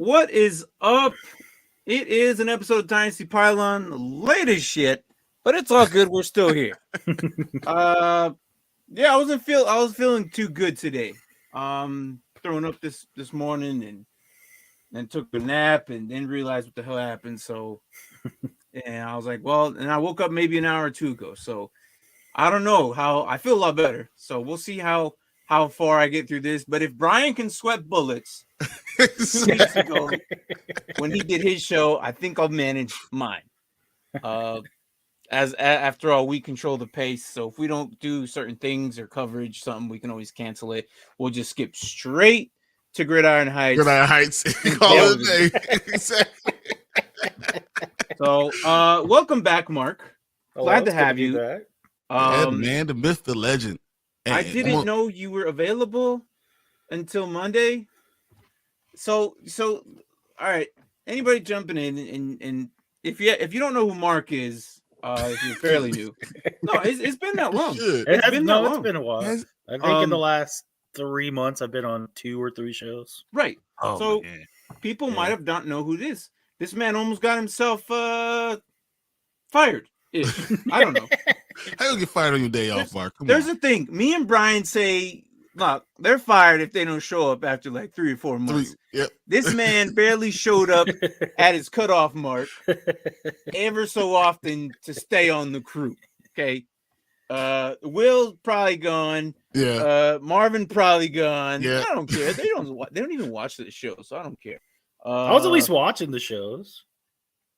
What is up? It is an episode of Dynasty Pylon, late as shit, but it's all good. We're still here. Yeah, I was feeling too good today. Throwing up this morning and then took a nap and then realized what the hell happened. So, and I was like, well, and I woke up maybe an hour or two ago. So I don't know how I feel a lot better. So we'll see how far I get through this. But if Brian can sweat bullets 2 weeks ago when he did his show, I think I'll manage mine. After all, we control the pace. So if we don't do certain things or coverage, something, we can always cancel it. We'll just skip straight to Gridiron Heights. Gridiron Heights. Call it a day. Exactly. So welcome back, Mark. Glad to have you. Yeah, the man, the myth, the legend. And I didn't know you were available until Monday. So all right. Anybody jumping in and if you don't know who Mark is, if you're fairly new. No, it's been that long. It's been a while. I think in the last 3 months I've been on 2 or 3 shows. Right. Oh, so people might have not know who it is. This man almost got himself fired. I don't know. How you get fired on your day off, Mark? There's a thing. Me and Brian say, look, they're fired if they don't show up after like 3 or 4 months. Yep. This man barely showed up at his cutoff mark ever so often to stay on the crew. Okay. Will's probably gone. Yeah. Marvin probably gone. Yeah. I don't care. They don't even watch the show, so I don't care. I was at least watching the shows.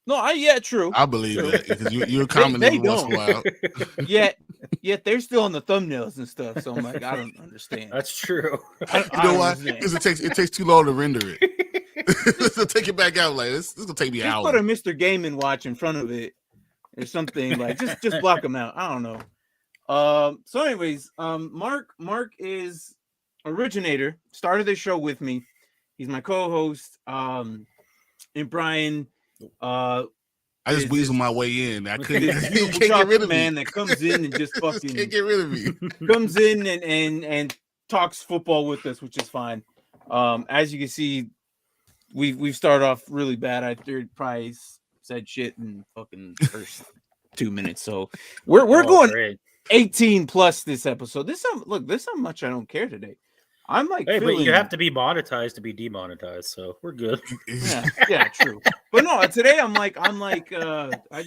No, true. I believe that because you're commenting once in a while. Yet they're still on the thumbnails and stuff. So I'm like, I don't understand. That's true. You know why? Because it takes too long to render it. So take it back out. Like this will take me an hour. Put a Mr. Game & Watch in front of it or something. Like just block them out. I don't know. So anyways, Mark is originator. Started the show with me. He's my co-host. And Brian. I just weasel my way in. I couldn't. You can't get rid of me. Man that comes in and just fucking can't get rid of me. Comes in and talks football with us, which is fine. As you can see, we've started off really bad. I probably said shit in fucking first 2 minutes. So we're going great. 18 plus this episode. This how much I don't care today. I'm like, hey, but you have to be monetized to be demonetized, so we're good. Yeah, true. But no, today I'm like, I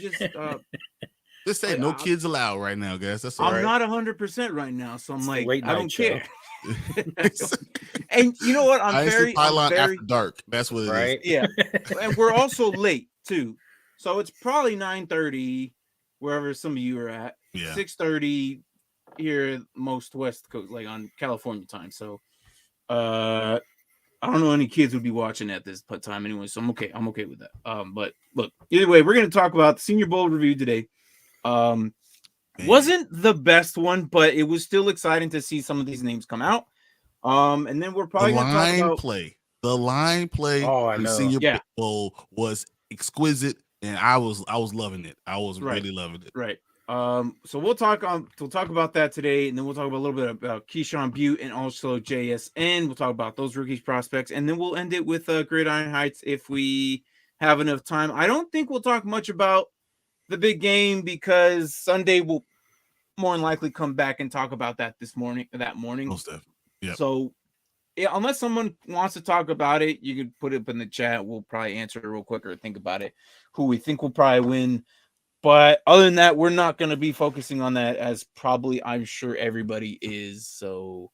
just say no kids allowed right now, guys. That's all I'm right. not 100% right now, so I'm like, I don't care. And you know what? I'm very after dark. That's what it is. Yeah, and we're also late too, so it's probably 9:30 wherever some of you are at. Yeah, 6:30 here, most West Coast, like on California time. So. I don't know any kids would be watching at this time anyway, so I'm okay with that. But look, either way, we're going to talk about the Senior Bowl review today. Wasn't the best one, but it was still exciting to see some of these names come out. And then we're probably going to talk about the line play. Oh, I know. Senior Bowl was exquisite, and I was loving it. I was really loving it. Right. So we'll talk about that today, and then we'll talk about a little bit about Keyshawn Butte and also JSN. We'll talk about those rookies prospects, and then we'll end it with Gridiron Heights if we have enough time. I don't think we'll talk much about the big game because Sunday we'll more than likely come back and talk about that morning. Most definitely. Yeah. So unless someone wants to talk about it, you can put it up in the chat. We'll probably answer it real quick or think about it. Who we think will probably win. But other than that, we're not going to be focusing on that as probably I'm sure everybody is. So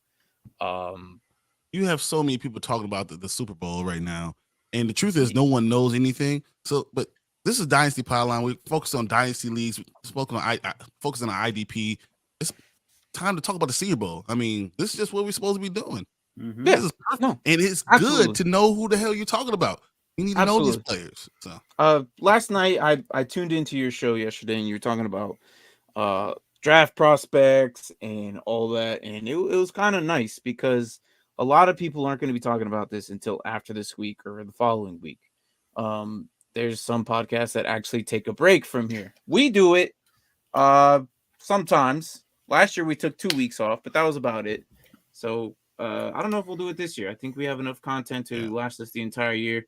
you have so many people talking about the Super Bowl right now. And the truth is no one knows anything. So, but this is Dynasty Pylon. We focus on Dynasty leagues. We focus on IDP. It's time to talk about the Senior Bowl. I mean, this is just what we're supposed to be doing. Mm-hmm. This is perfect. No, and it's good to know who the hell you're talking about. You need to know these players. So last night I tuned into your show yesterday and you were talking about draft prospects and all that, and it was kind of nice because a lot of people aren't going to be talking about this until after this week or the following week. There's some podcasts that actually take a break from here. We do it sometimes. Last year we took 2 weeks off, but that was about it. So I don't know if we'll do it this year. I think we have enough content to last us the entire year.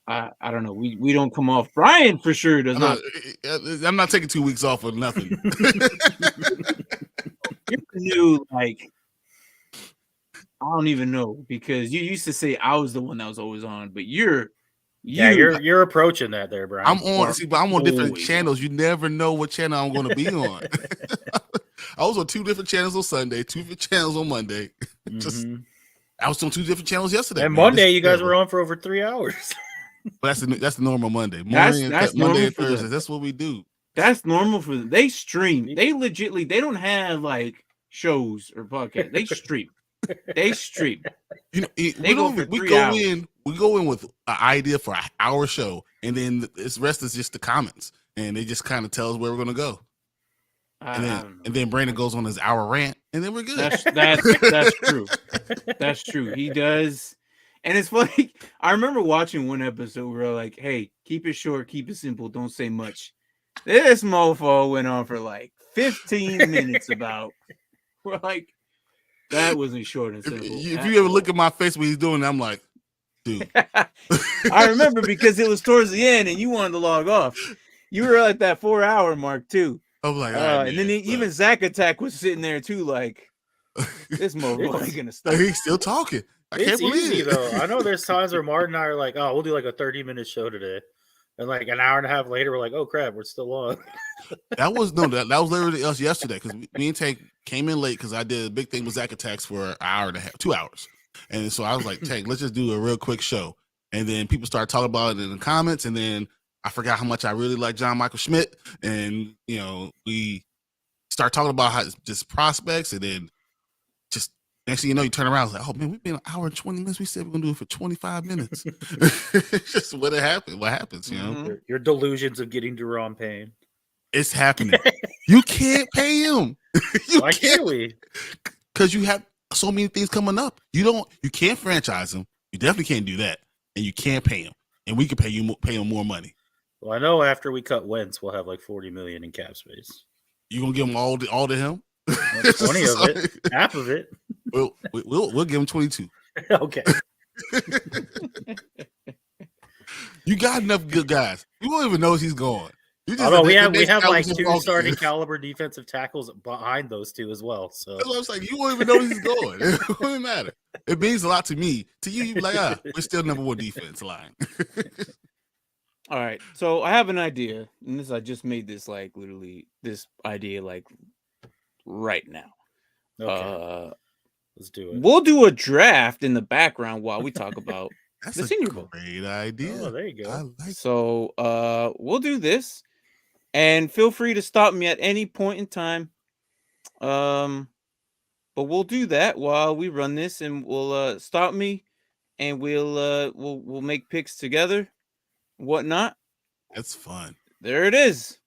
I don't know. We don't come off. Brian for sure does not. I'm not taking 2 weeks off for nothing. You're new, like I don't even know because you used to say I was the one that was always on, but you're approaching that there, Brian. I'm on. See, but I'm on different channels. You never know what channel I'm going to be on. I was on 2 different channels on Sunday, 2 different channels on Monday. Just I was on 2 different channels yesterday. And Monday, you guys were on for over 3 hours. But that's the normal Monday. That's Monday and Thursday. That's what we do. That's normal for them. They stream. They legitly. They don't have like shows or podcasts. They stream. They stream. You know, we go in with an idea for our show, and then the rest is just the comments, and they just kind of tell us where we're gonna go. And then Brandon goes on his hour rant, and then we're good. That's true. That's true. He does, and it's funny. I remember watching one episode where like, "Hey, keep it short, keep it simple, don't say much." This mofo went on for like 15 minutes about. We're like. That wasn't short and simple. If you ever look at my face when he's doing that, I'm like, dude. I remember because it was towards the end and you wanted to log off. You were at that 4-hour mark too. I was like, and then even Zach Attack was sitting there too, like, this mofo ain't gonna stop. He's still talking. I can't believe easy, it. Though. I know there's times where Martin and I are like, oh, we'll do like a 30-minute show today. And like an hour and a half later, we're like, oh crap, we're still on. That was literally us yesterday because me and Tank came in late because I did a big thing with Zach Attacks for an hour and a half, 2 hours. And so I was like, Tank, let's just do a real quick show. And then people started talking about it in the comments. And then I forgot how much I really like John Michael Schmidt. And, you know, we start talking about how it's just prospects. And then just next thing you know, you turn around, it's like, oh man, we've been an hour and 20 minutes. We said we're gonna do it for 25 minutes. Just what happens, you know. Your delusions of getting Deron Payne. It's happening. You can't pay him. Why can't we? Because you have so many things coming up. You can't franchise him. You definitely can't do that. And you can't pay him. And we can pay him more money. Well, I know after we cut Wentz, we'll have like $40 million in cap space. You gonna give him all to him? 20 of it, half of it. We'll give him 22. Okay. You got enough good guys. You won't even know he's gone. We have like 2 starting caliber defensive tackles behind those 2 as well. So that's what I'm saying. You won't even know he's going. It doesn't matter. It means a lot to me. To you, you're like, we're still number 1 defense line. All right. So I have an idea, and I just made this like literally this idea like right now. Okay. Let's do it. We'll do a draft in the background while we talk about the Senior Bowl. Great idea. Oh, there you go. So we'll do this, and feel free to stop me at any point in time. But we'll do that while we run this, and we'll stop me, and we'll make picks together, whatnot. That's fun. There it is.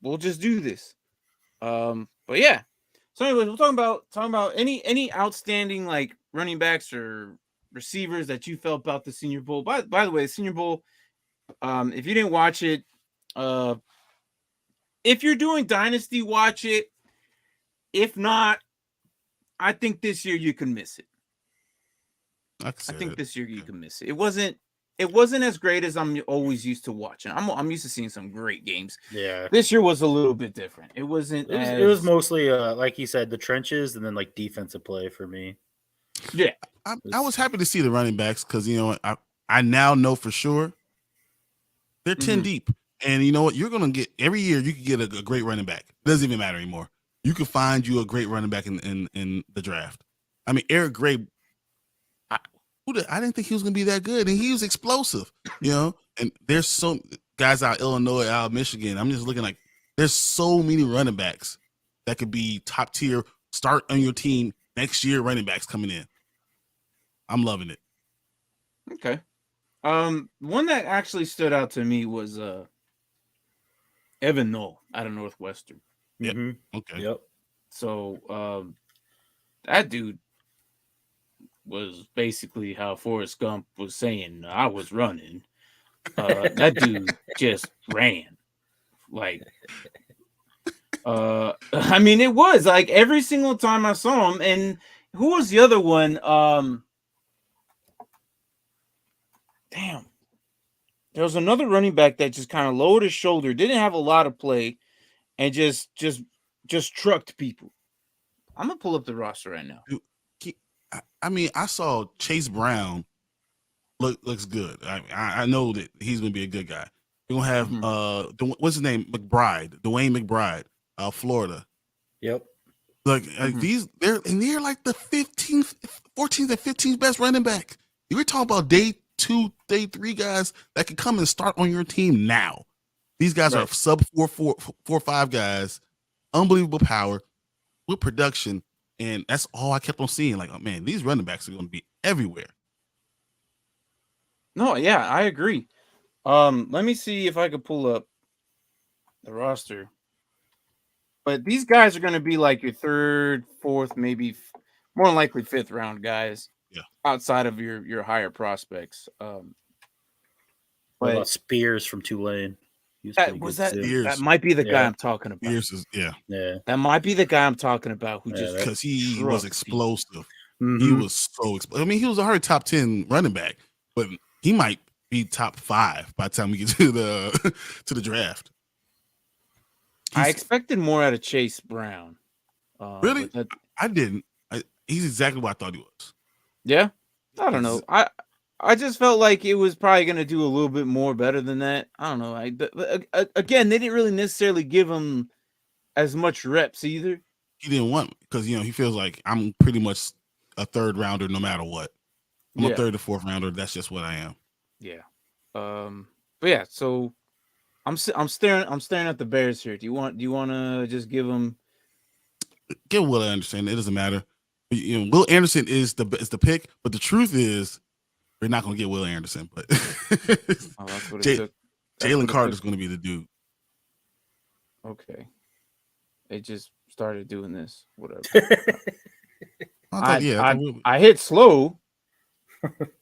We'll just do this. But yeah. So anyways, we're talking about any outstanding like running backs or receivers that you felt about the Senior Bowl. By the way, the Senior Bowl, if you didn't watch it, if you're doing Dynasty, watch it. If not, I think this year you can miss it. I think this year you can miss it. It wasn't as great as I'm always used to watching. I'm used to seeing some great games. Yeah. This year was a little bit different. It wasn't. It was mostly like you said, the trenches, and then like defensive play for me. Yeah. I was happy to see the running backs because you know I now know for sure they're 10 deep, and you know what, you're gonna get every year. You can get a great running back. It doesn't even matter anymore. You can find you a great running back in the draft. I mean, Eric Gray. I didn't think he was going to be that good, and he was explosive, you know. And there's some guys out of Illinois, out of Michigan. I'm just looking like there's so many running backs that could be top tier, start on your team next year. Running backs coming in. I'm loving it. Okay. One that actually stood out to me was Evan Knoll out of Northwestern. Yep. Okay. Yep. So that dude was basically how Forrest Gump was saying I was running. That dude just ran. Like I mean, it was like every single time I saw him. And who was the other one? Damn. There was another running back that just kind of lowered his shoulder, didn't have a lot of play, and just trucked people. I'm gonna pull up the roster right now. I mean, I saw Chase Brown looks good. I know that he's gonna be a good guy. We're gonna have what's his name? Dwayne McBride, Florida. Yep. Like these, they're like the 14th and 15th best running back. You were talking about day 2, day 3 guys that can come and start on your team now. These guys are sub 4.5 guys, unbelievable power with production, and that's all I kept on seeing. Like, oh man, these running backs are going to be everywhere. No, yeah, I agree. Let me see if I could pull up the roster. But these guys are going to be like your 3rd, 4th, maybe more than likely 5th round guys. Yeah. Outside of your higher prospects. What about Spears from Tulane? That might be the guy I'm talking about. Spears is, that might be the guy I'm talking about who just because he was explosive. Mm-hmm. He was so explosive. I mean, he was already top 10 running back, but he might be top 5 by the time we get to the draft. I expected more out of Chase Brown. Really? I didn't. He's exactly what I thought he was. Yeah? I don't know. I just felt like it was probably going to do a little bit more better than that. I don't know. Again, they didn't really necessarily give him as much reps either. He didn't want, because he feels like I'm pretty much a 3rd rounder no matter what. I'm a 3rd or 4th rounder. That's just what I am. Yeah. But yeah, so I'm staring at the Bears here. Do you want to just give them? Get Will Anderson. It doesn't matter. Will Anderson is the pick, but the truth is, we're not going to get Will Anderson. But that's what it took. Jalen Carter's going to be the dude. They just started doing this. Whatever. I I hit slow.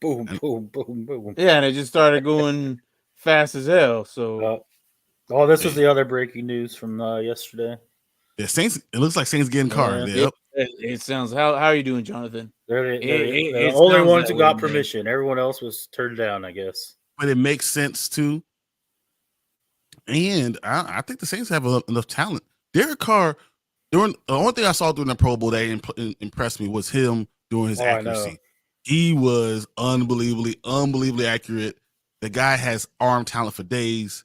Boom, boom, boom, boom. Yeah, and it just started going fast as hell. So, this was the other breaking news from yesterday. Yeah, Saints. It looks like Saints getting Carter. Yep. It sounds. How are you doing, Jonathan? They're the only ones who got permission. Everyone else was turned down, I guess. But it makes sense too. And I think the Saints have enough talent. Derek Carr, the only thing I saw during the Pro Bowl that impressed me was him doing his accuracy. He was unbelievably accurate. The guy has arm talent for days.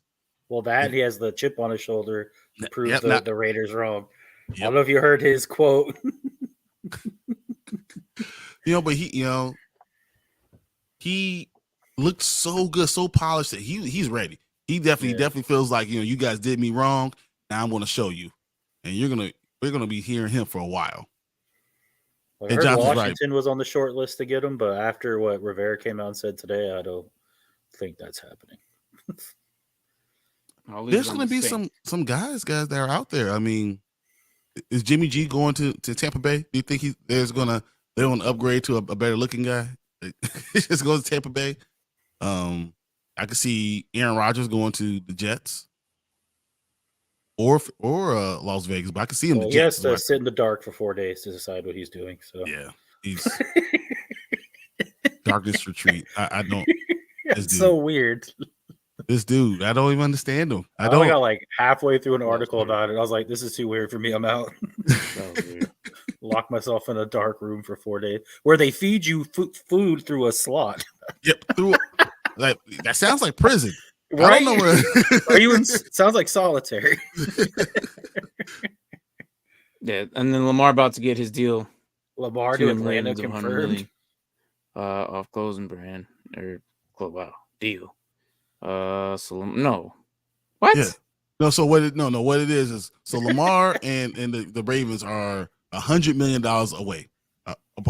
Well, he has the chip on his shoulder to prove the Raiders wrong. Yep. I don't know if you heard his quote. But he looked so good, so polished that he's ready. He definitely feels like, you guys did me wrong. Now I'm going to show you, and we're gonna be hearing him for a while. I heard Washington was on the short list to get him, but after what Rivera came out and said today, I don't think that's happening. There's going to be some guys that are out there. I mean, is Jimmy G going to Tampa Bay? Do you think they're going to upgrade to a better looking guy? Just goes to Tampa Bay. I could see Aaron Rodgers going to the Jets or Las Vegas, but I could see him. He has to sit in the dark for 4 days to decide what he's doing. So yeah, he's darkness retreat. I don't. It's so weird. This dude, I don't even understand him. I got like halfway through an article about it. I was like, this is too weird for me. I'm out. Lock myself in a dark room for 4 days where they feed you food through a slot. Yep. Like that sounds like prison. Right? I don't know where. Are you in? Sounds like solitary. Yeah, and then Lamar about to get his deal. Lamar to Atlanta confirmed. Off closing brand or deal. So no, what? Yeah. No. So what it is so Lamar and the Ravens are $100 million away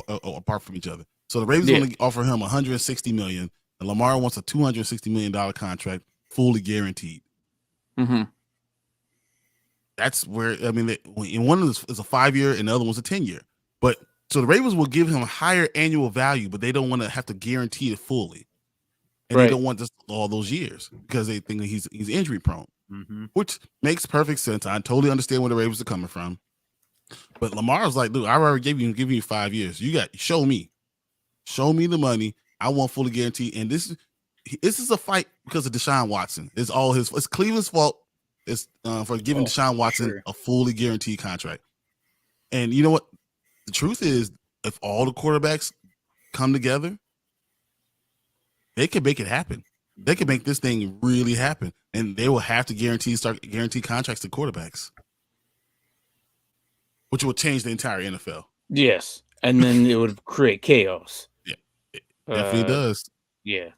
apart from each other. So the Ravens want to offer him $160 million, and Lamar wants a $260 million contract, fully guaranteed. Mm-hmm. That's where in one of this is a 5-year and the other one's a 10-year. But so the Ravens will give him a higher annual value, but they don't want to have to guarantee it fully. And they don't want this all those years because they think that he's injury prone, which makes perfect sense. I totally understand where the Ravens are coming from. But Lamar's like, dude, I already gave you 5 years. You got show me the money. I want fully guaranteed. And this this is a fight because of Deshaun Watson. It's all his. It's Cleveland's fault. It's for giving Deshaun Watson a fully guaranteed contract. And you know what? The truth is, if all the quarterbacks come together, they can make it happen. They can make this thing really happen, and they will have to guarantee contracts to quarterbacks, which will change the entire NFL. Yes, and then it would create chaos. Yeah, it definitely does. Yeah.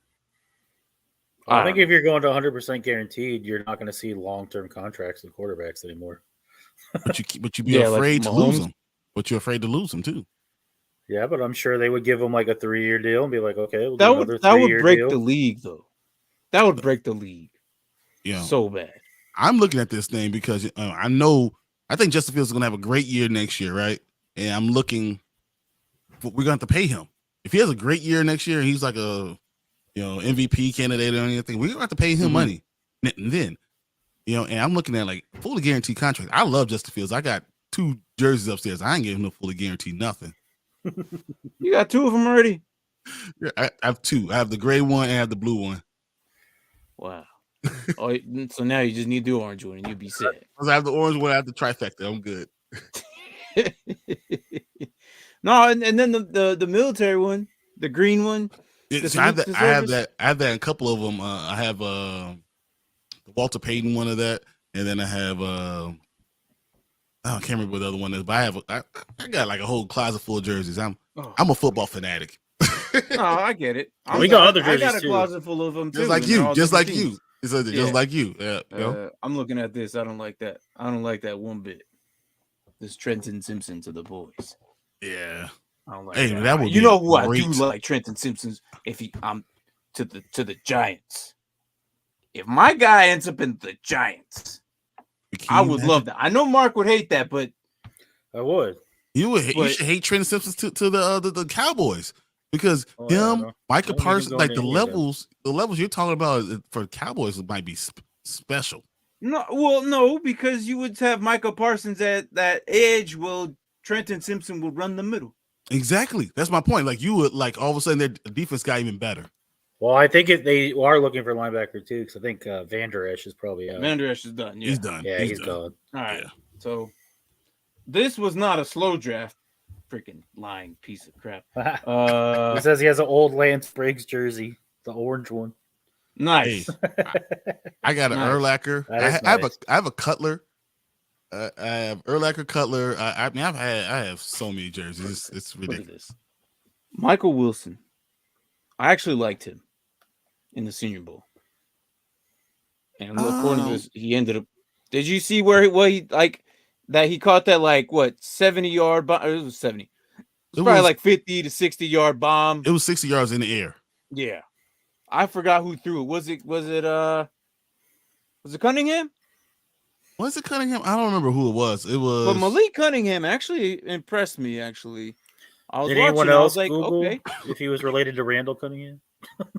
I think if you're going to 100% guaranteed, you're not going to see long-term contracts with quarterbacks anymore. But you'd be afraid to lose them. But you're afraid to lose them too. Yeah, but I'm sure they would give them like a 3-year deal and be like, okay, that would break the league, though. That would break the league. Yeah, so bad. I'm looking at this thing because I think Justin Fields is going to have a great year next year, right? And I'm looking. We're going to have to pay him if he has a great year next year. And he's like a MVP candidate or anything. We're going to have to pay him money, and then and I'm looking at like fully guaranteed contract. I love Justin Fields. I got 2 jerseys upstairs. I ain't giving him no fully guaranteed nothing. You got 2 of them already? Yeah, I have 2. I have the gray one and I have the blue one. Wow. So now you just need the orange one and you'll be set. I have the orange one. I have the trifecta. I'm good. No, and then the military one, the green one. I have that in a couple of them. I have the Walter Payton one of that, and then I have I can't remember what the other one is, but I got like a whole closet full of jerseys. I'm a football fanatic. No, I get it. We got other jerseys I got a too. closet full of them too. Just like you. Just like you. Just like you. Yeah. I'm looking at this. I don't like that. I don't like that one bit. This Trenton Simpson to the boys. Yeah. I don't like that. That would be who great. I do like Trenton Simpson's if I'm to the Giants. If my guy ends up in the Giants, I would love that. I know Mark would hate that, but I would. You should hate Trenton Simpson to the Cowboys because Micah Parsons, like the levels you're talking about for Cowboys might be special. No, because you would have Micah Parsons at that edge. Well, Trenton Simpson would run the middle. Exactly. That's my point. Like you would all of a sudden their defense got even better. Well, I think they are looking for linebacker too, because I think Van Der Esch is probably out. Van Der Esch is done. Yeah. He's done. Yeah, he's done. All right. Yeah. So this was not a slow draft. Freaking lying piece of crap. It says he has an old Lance Briggs jersey, the orange one. Nice. I got an Urlacher. I have a Cutler. I have Urlacher, Cutler. I have so many jerseys. It's ridiculous. Michael Wilson. I actually liked him in the Senior Bowl. And according to this, he ended up. Did you see where he like that? He caught that 70-yard bomb. It was 70. It was probably like 50 to 60-yard bomb. It was 60 yards in the air. Yeah, I forgot who threw it. Was it Cunningham? Was it Cunningham? I don't remember who it was. It was. But Malik Cunningham actually impressed me. Actually, I was Did watching. anyone else I was like, Google okay, if he was related to Randall Cunningham?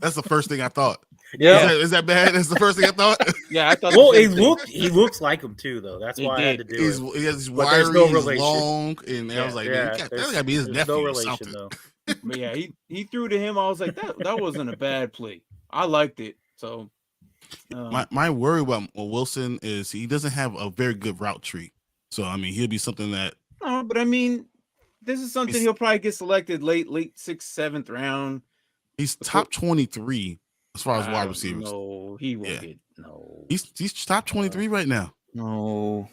That's the first thing I thought. Yeah, is that bad? That's the first thing I thought. Yeah, I thought. Well, he looks like him too, though. That's why I had to do it. He has But there's no wiry, relation. Long, and I was like, man, that got to be his nephew no or relation something. though. But yeah, he threw to him. I was like, that wasn't a bad play. I liked it. So my worry about Wilson is he doesn't have a very good route tree. So I mean, he'll be something that. No, but I mean, this is something he'll probably get selected late 6th, 7th round. He's top 23 as far as wide receivers. No, he won't get no. He's top 23 right now. No,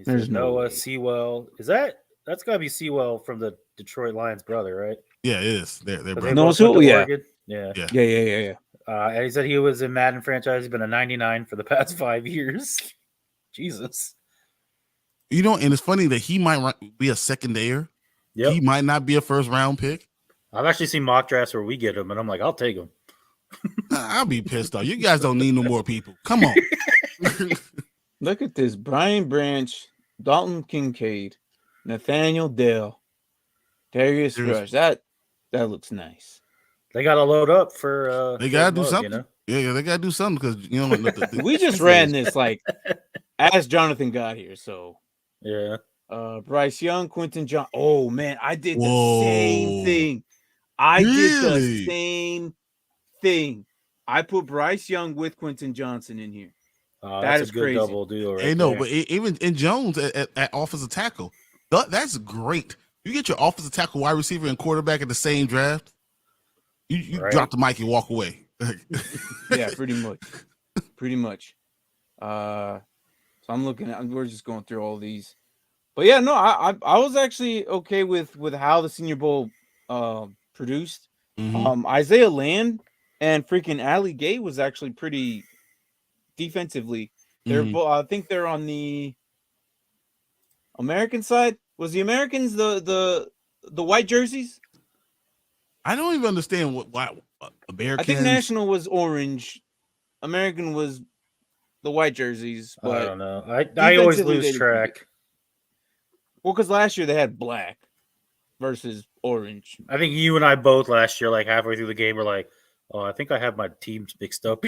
There's Noah Sewell. That's got to be Sewell from the Detroit Lions brother, right? Yeah, it is. They're brothers. No, Sewell, yeah. Yeah. And he said he was in Madden franchise. He's been a 99 for the past 5 years. Jesus. And it's funny that he might be a secondaire. Yep. He might not be a first round pick. I've actually seen mock drafts where we get him, and I'm like, I'll take him. I'll be pissed off. You guys don't need no more people. Come on. Look at this. Brian Branch, Dalton Kincaid, Nathaniel Dell, Darius Rush. That looks nice. They got to load up for. They got to do something. Yeah, they got to do something because we just ran this as Jonathan got here. So yeah. Bryce Young, Quentin John. Oh man, I did the same thing. I I put Bryce Young with Quentin Johnson in here. That That's is a good crazy. double deal right Hey, no, there. but even in Jones at offensive tackle, that's great. You get your offensive tackle, wide receiver, and quarterback in the same draft. You Right. drop the mic and walk away. Yeah, pretty much. Pretty much. So I'm looking at. We're just going through all these, but yeah, no, I was actually okay with how the Senior Bowl produced. Mhm. Isaiah Land and freaking Ali Gay was actually pretty defensively. They're Mhm. both. I think they're on the American side. Was the Americans the white jerseys? I don't even understand why Americans. I think National was orange. American was the white jerseys, I but don't know. I always defensively, lose they did pretty track. well, because last year they had black versus orange. I think you and I both last year, like halfway through the game, were like, "Oh, I think I have my teams mixed up."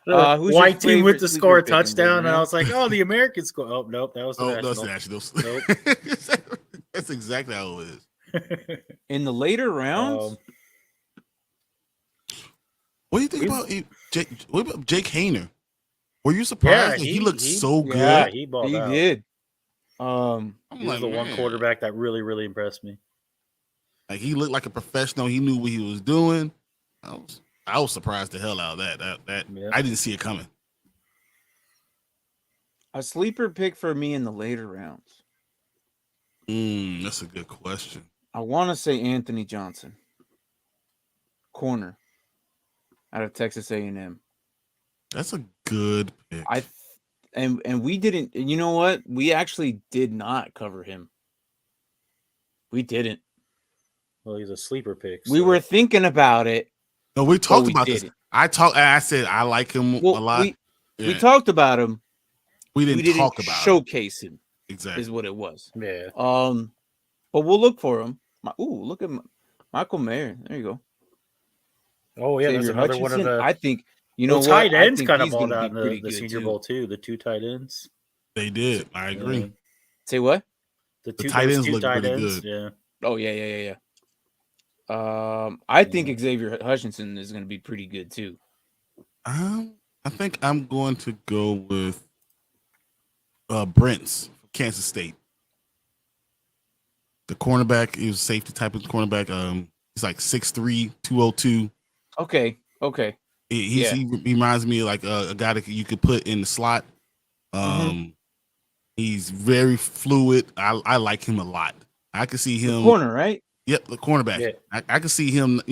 Yeah. Who's your White team favorite went to sleeper score a pick in there, touchdown, and I man? was like, "Oh, the Americans score." Oh, nope, that was the Oh, National. that's Nationals. Nope. That's exactly how it is. In the later rounds, What do you think about what about Jake Hayner? Were you Yeah, surprised? He looked so good. Yeah, he balled he out. did. I'm He was the one man. quarterback that really, really impressed me. Like he looked like a professional. He knew what he was doing. I was surprised the hell out of that. Yeah. I didn't see it coming. A sleeper pick for me in the later rounds. That's a good question. I want to say Anthony Johnson, corner, out of Texas A&M. That's a good pick. And we didn't. You know what? We actually did not cover him. We didn't. Well, he's a sleeper pick. We so- were thinking about it. No, we talked we about this. didn't. I said I like him a lot. We talked about him. We didn't talk about showcase him. Exactly. Is what it was. Yeah. But we'll look for him. Look at Michael Mayer. There you go. Oh yeah, that's Xavier another one of Hutchinson. the. I think what? Tight I ends think kind of he's balled gonna out be in pretty the good, Senior too. Bowl too. The two tight ends. They did. I agree. Yeah. Say what? The tight ends look tight pretty ends. good. Yeah. Oh yeah. I think Xavier Hutchinson is going to be pretty good too. I think I'm going to go with Brents from Kansas State. The cornerback, he was a safety type of cornerback. He's like 6'3", 202. Okay. He reminds me of like a guy that you could put in the slot. He's very fluid. I like him a lot. I can see him. The corner, right? Yep, the cornerback. Yeah. I can see him,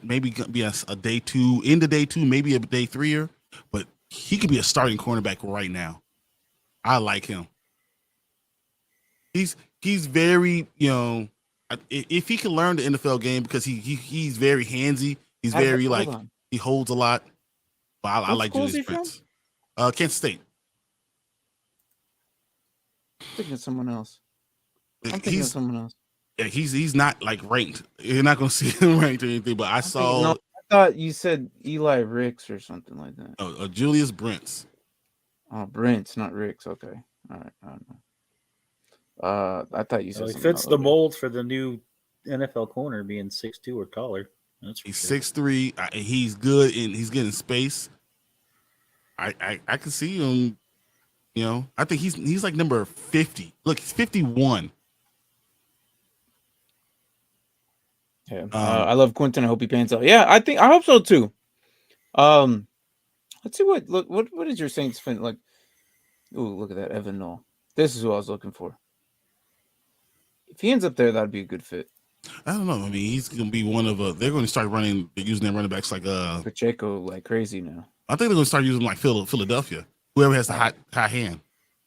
maybe be a day two, into day two, maybe a day threer, but he could be a starting cornerback right now. I like him. He's very, if he can learn the NFL game, because he's very handsy. He's very he holds a lot. But I like Julius Brents. Kansas State. I'm thinking of someone else. Yeah, he's not like ranked. You're not gonna see him ranked or anything. But I thought you said Eli Ricks or something like that. Oh, Julius Brents. Oh, Brents, not Ricks. Okay, all right. I don't know. I thought you said He something fits else. the mold for the new NFL corner being 6'2" or taller. He's 6'3". He's good and he's getting space. I can see him. I think he's like number 50. Look, he's 51. Yeah, I love Quentin. I hope he pans out. Yeah, I hope so too. Let's see what is your Saints fin like? Ooh, look at that, Evan Knoll. This is who I was looking for. If he ends up there, that'd be a good fit. I don't know. I mean, he's gonna be one of they're going to start using their running backs like Pacheco like crazy now. I think they're going to start using like Philadelphia. Whoever has the hot hand.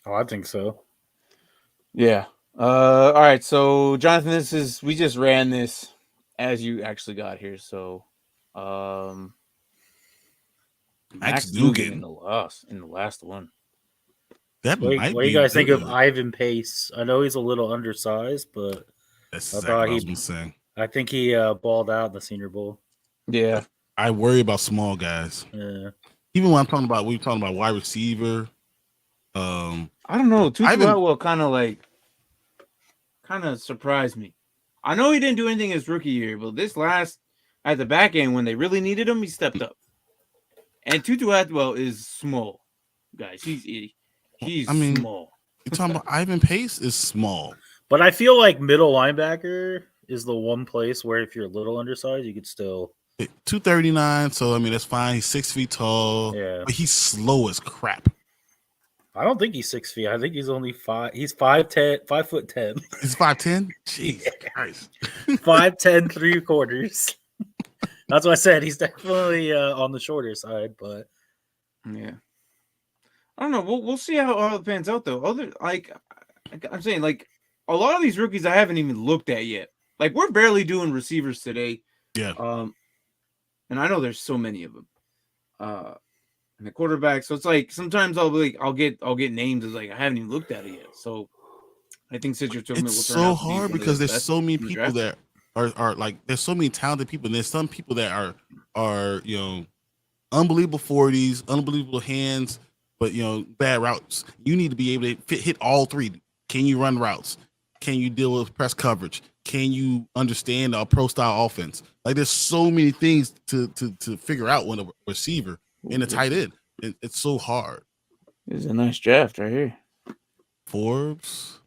Oh, I think so. Yeah. All right. So Jonathan, we just ran this as you actually got here. So, Max Duggan in the last one. That what might do be you guys think of good. Ivan Pace? I know he's a little undersized, but that's exactly what I was saying. I think he balled out in the Senior Bowl. Yeah. I worry about small guys. Yeah. Even when we're talking about wide receiver. I don't know. Tutu Atwell kind of surprised me. I know he didn't do anything his rookie year, but this last at the back end when they really needed him, he stepped up. And Tutu Atwell is small, guys. He's small. You're talking about Ivan Pace is small. But I feel like middle linebacker is the one place where if you're a little undersized, you could still 239. So I mean that's fine. He's 6 feet tall. Yeah. But he's slow as crap. I don't think he's 6 feet. I think he's only 5. He's 5'10", 5'10". He's 5'10". Jeez Christ. 5'10", 3/4. That's what I said. He's definitely on the shorter side, but yeah. I don't know. We'll see how it pans out though. I'm saying, like, a lot of these rookies I haven't even looked at yet. Like, we're barely doing receivers today. Yeah. And I know there's so many of them. And the quarterback. So it's like sometimes I'll get names as like I haven't even looked at it yet. So I think Citrus It's so hard because there's so many people that are like there's so many talented people. And there's some people that are unbelievable 40s, unbelievable hands, but bad routes. You need to be able to hit all three. Can you run routes? Can you deal with press coverage? Can you understand a pro style offense? Like there's so many things to figure out when a receiver and a tight end. It's so hard. It's a nice draft right here. Forbes,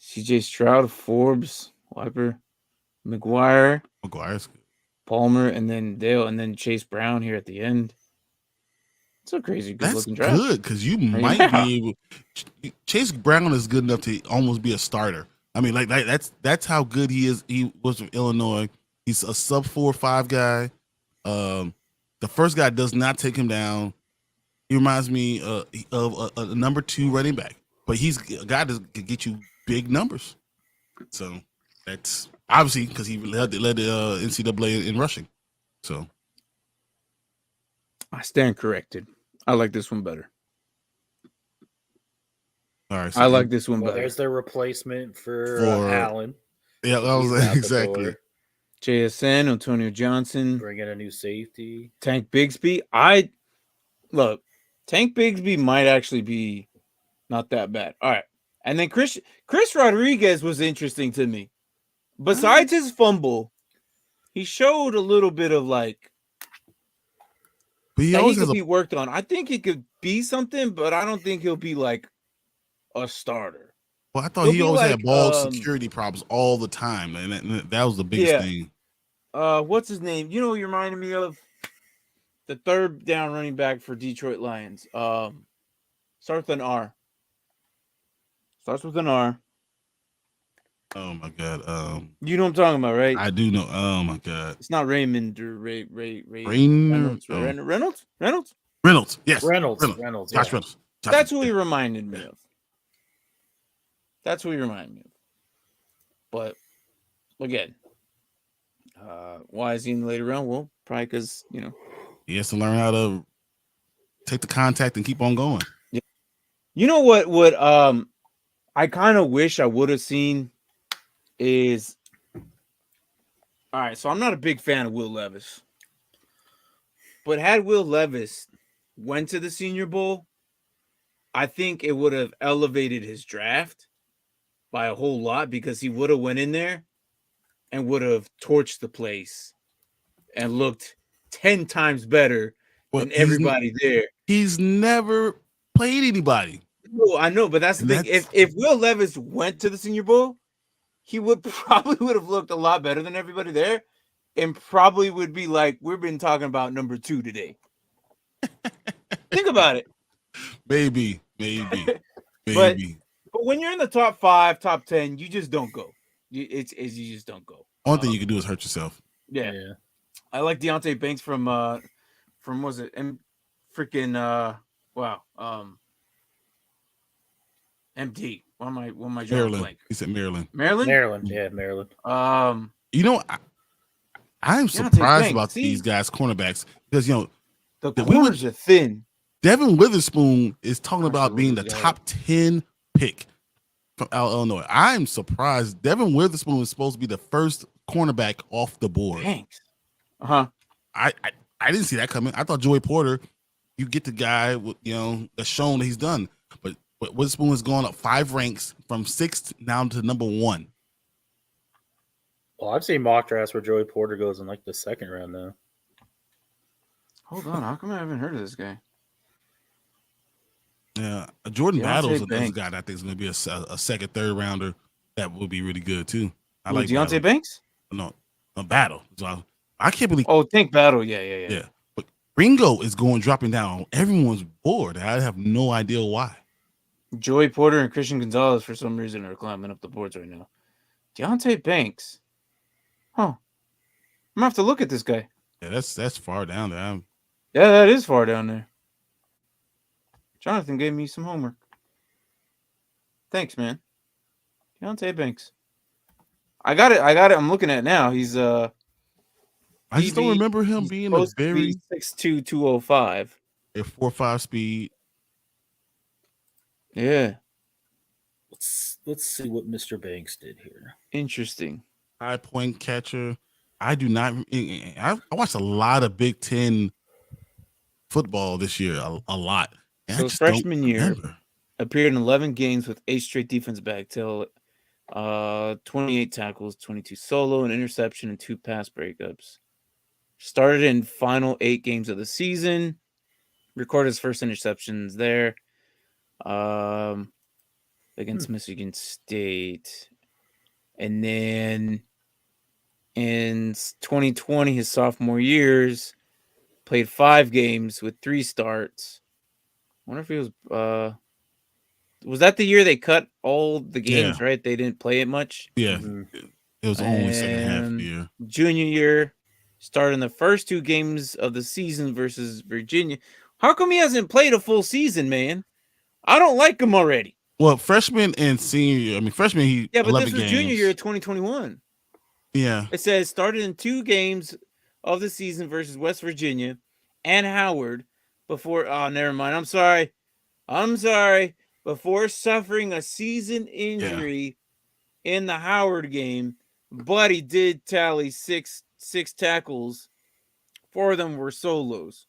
CJ Stroud, Forbes, Wiper, McGuire's good. Palmer, and then Dale, and then Chase Brown here at the end. It's a crazy good looking draft. That's good because you might be able. Chase Brown is good enough to almost be a starter. I mean, like that's how good he is. He was from Illinois. He's a sub 4.5 guy. The first guy does not take him down. He reminds me of a number 2 running back, but he's a guy that can get you big numbers. So that's obviously because he led the NCAA in rushing. So I stand corrected. I like this one better. All right, I like this one better. There's their replacement for Allen. Yeah, that was exactly. JSN, Antonio Johnson. Bring in a new safety. Tank Bigsby. Tank Bigsby might actually be not that bad. All right. And then Chris Rodriguez was interesting to me. Besides his fumble, he showed a little bit of like but he could be worked on. I think he could be something, but I don't think he'll be like a starter. Well, I thought he always had ball security problems all the time, and that was the biggest thing. What's his name? You know who you reminded me of? The third down running back for Detroit Lions. Starts with an R. Starts with an R. Oh my god. You know what I'm talking about, right? I do know. Oh my god. It's not Raymond or Ray Reynolds. Reynolds? Yes. Reynolds. Josh Yeah. Reynolds. That's who he reminded me of. But again, why is he in the later round? Well, probably because he has to learn how to take the contact and keep on going. Yeah. You know what I kind of wish I would have seen is all right. So I'm not a big fan of Will Levis, but had Will Levis went to the Senior Bowl, I think it would have elevated his draft by a whole lot because he would have went in there and would have torched the place and looked 10 times better than everybody there. He's never played anybody. No, I know, but that's the thing. If Will Levis went to the Senior Bowl, he would have looked a lot better than everybody there and probably would be like, we've been talking about number 2 today. Think about it. Maybe. But when you're in the top 5, top 10, you just don't go. You just don't go. Only thing you can do is hurt yourself. Yeah. I like Deontay Banks from was it MD. Why am I drawing blank? He said Maryland. Maryland. Yeah, Maryland. I'm surprised about these guys, cornerbacks, because the corners are thin. Devin Witherspoon is talking about being the top 10 pick from Illinois. I'm surprised. Devin Witherspoon is supposed to be the first cornerback off the board. Thanks. I didn't see that coming. I thought Joey Porter, you get the guy with that's shown that he's done, but Witherspoon has gone up 5 ranks from 6th down to number 1. Oh, I've seen mock drafts where Joey Porter goes in like the second round now. Hold on, how come I haven't heard of this guy? Yeah, Jordan Deontay Battle's another Banks. guy that I think is going to be a second, third rounder that will be really good too. I Who, like Deontay Battle. Banks? No, a Battle. So I can't believe. Oh, Think Battle. Yeah. Yeah, but Ringo is dropping down on everyone's board. I have no idea why. Joey Porter and Christian Gonzalez for some reason are climbing up the boards right now. Deontay Banks. Huh. I'm gonna have to look at this guy. Yeah, that's far down there. Yeah, that is far down there. Jonathan gave me some homework. Thanks, man. Deontay Banks. I got it. I'm looking at it now. He's I just don't remember him being a very 6'2", 205. a 4.5 speed. Yeah. Let's see what Mr. Banks did here. Interesting. High point catcher. I do not. I watched a lot of Big Ten football this year. A lot. And So I just freshman don't year, remember. appeared in 11 games with 8 straight defense back till 28 tackles, 22 solo, an interception, and 2 pass breakups. Started in final 8 games of the season. Recorded his first interceptions there. Against Michigan State. And then in 2020, his sophomore years, played 5 games with 3 starts. I wonder if he was that the year they cut all the games, Yeah. right? They didn't play it much. Yeah, Mm-hmm. it was only second half of And the year. Junior year, started in the first 2 games of the season versus Virginia. How come he hasn't played a full season, man? I don't like him already. Well, freshman and senior year. I mean, freshman he Yeah, but 11 this was games. junior year 2021. Yeah, It says started in 2 games of the season versus West Virginia and Howard before. Oh, never mind. I'm sorry. Before suffering a season injury in the Howard game, but he did tally six tackles. 4 of them were solos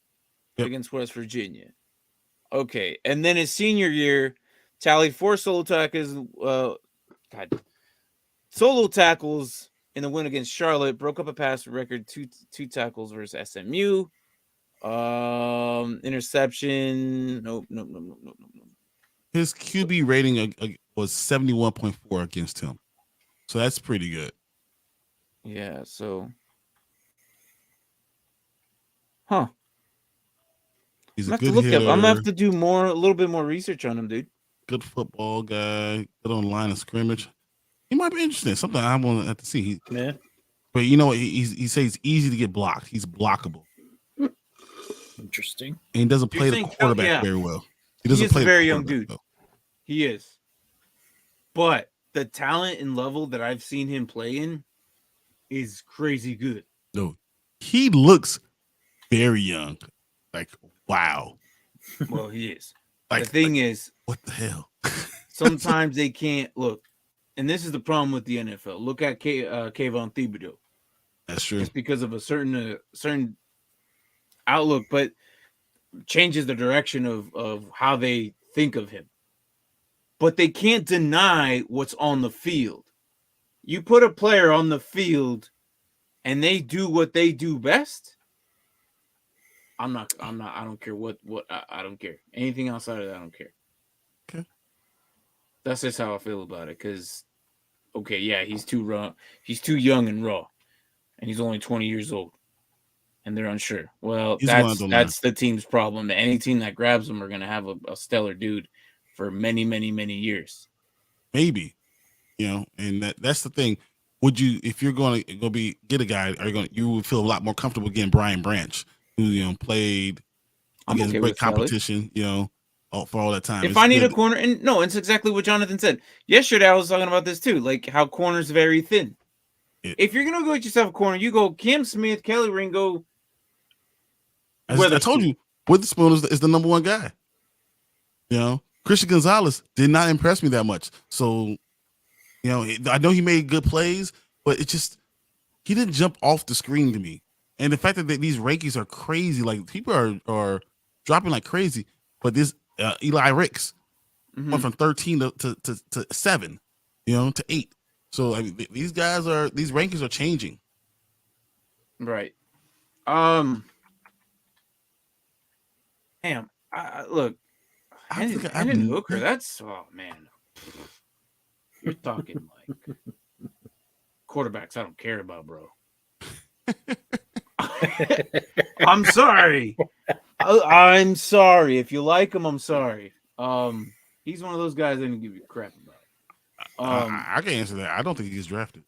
against West Virginia. Okay, and then his senior year, tallied 4 solo tackles. Solo tackles in the win against Charlotte. Broke up a pass record. Two tackles versus SMU. Interception. Nope. his QB rating was 71.4 against him, so that's pretty good. Yeah. So, huh? He's I'm a gonna have to good look hitter. up. I'm gonna have to do a little bit more research on him, dude. Good football guy. Good on line of scrimmage. He might be interesting. Something I want to have to see. But you know what? He says it's easy to get blocked. He's blockable. Interesting. And he doesn't play the quarterback very well. He doesn't play a very young dude. Though. He is. But the talent and level that I've seen him play in is crazy good. No, he looks very young. Like, wow. Well, he is. Like, the thing is, what the hell? sometimes they can't look. And this is the problem with the NFL. Look at Kayvon Thibodeau. That's true. It's because of a certain outlook, but changes the direction of how they think of him. But they can't deny what's on the field. You put a player on the field and they do what they do best. I don't care what I don't care. Anything outside of that, I don't care. Okay. That's just how I feel about it. Because, okay, yeah, he's too raw. He's too young and raw. And he's only 20 years old. And they're unsure. Well, that's the team's problem. Any team that grabs him are going to have a stellar dude for many, many, many years. Maybe. You know, and that's the thing. Would you, if you're going to go get a guy, you would feel a lot more comfortable getting Brian Branch, who played against great competition, for all that time. If I need a corner, and no, it's exactly what Jonathan said. Yesterday I was talking about this too, like how corners very thin. If you're gonna go get yourself a corner, you go Cam Smith, Kelly Ringo. I told you, Witherspoon is the number 1 guy. Christian Gonzalez did not impress me that much. So, I know he made good plays, but he didn't jump off the screen to me. And the fact that these rankings are crazy, like people are dropping like crazy. But this Eli Ricks went from 13 to 7, to 8. So I mean, these rankings are changing. Right. Damn. Look, Hendon Hooker. That's man. You're talking like quarterbacks I don't care about, bro. I'm sorry. I'm sorry. If you like him, I'm sorry. He's one of those guys I didn't give you crap about. I can answer that. I don't think he gets drafted.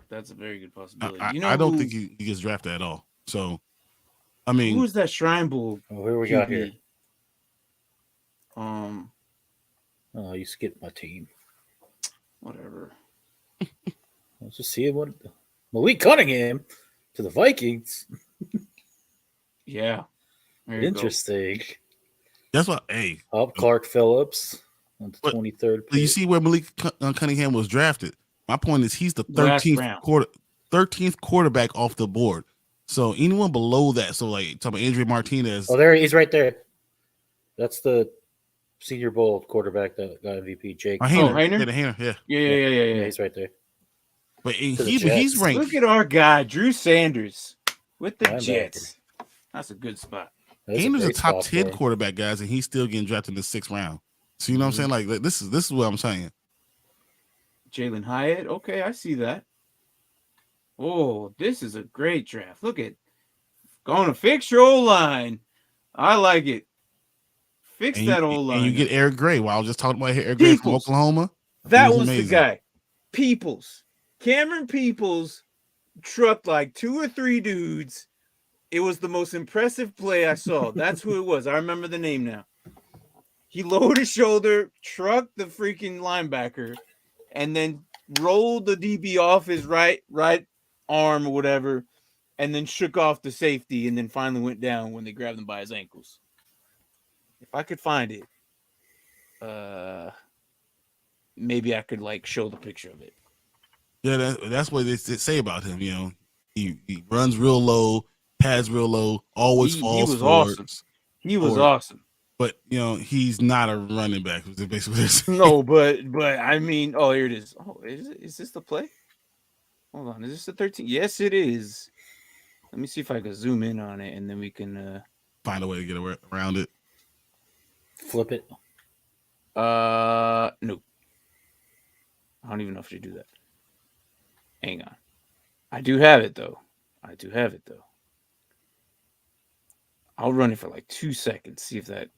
That's a very good possibility. I don't think he gets drafted at all. So, I mean, who is that Shrine Bowl? Oh, who we got here? Oh, you skipped my team. Whatever. Let's just see what Malik Cunningham to the Vikings. Yeah. Interesting. That's what. Hey, Clark Phillips on the 23rd. You see where Malik Cunningham was drafted. My point is he's the 13th quarterback off the board. So anyone below that, so like talking about Andrew Martinez. Oh, there he's right there. That's the Senior Bowl quarterback that got MVP, Jake. Haener? Yeah. He's right there. But he's ranked. Look at our guy, Drew Sanders, with the Jets. That's a good spot. Haener's a top 10 quarterback, guys, and he's still getting drafted in the 6th round. So you know what I'm saying? Like this is what I'm saying. Jalen Hyatt. Okay, I see that. Oh, this is a great draft. Look at going to fix your O-line. I like it. Fix that O-line. And you get Eric Gray. While I was just talking about Eric Gray from Oklahoma. That was the guy. Peoples. Cameron Peoples trucked like 2 or 3 dudes. It was the most impressive play I saw. That's who it was. I remember the name now. He lowered his shoulder, trucked the freaking linebacker, and then rolled the DB off his right arm or whatever, and then shook off the safety, and then finally went down when they grabbed him by his ankles. If I could find it, maybe I could like show the picture of it. Yeah, that's what they say about him. You know, he runs real low, pads real low, always falls forward. Awesome. He was awesome. But you know, he's not a running back. Basically, no, but I mean, oh, here it is. Oh, is this the play? Hold on, is this the 13? Yes, it is. Let me see if I can zoom in on it, and then we can find a way to get around it. Flip it. No. I don't even know if you do that. Hang on. I do have it though. I'll run it for like 2 seconds. See if that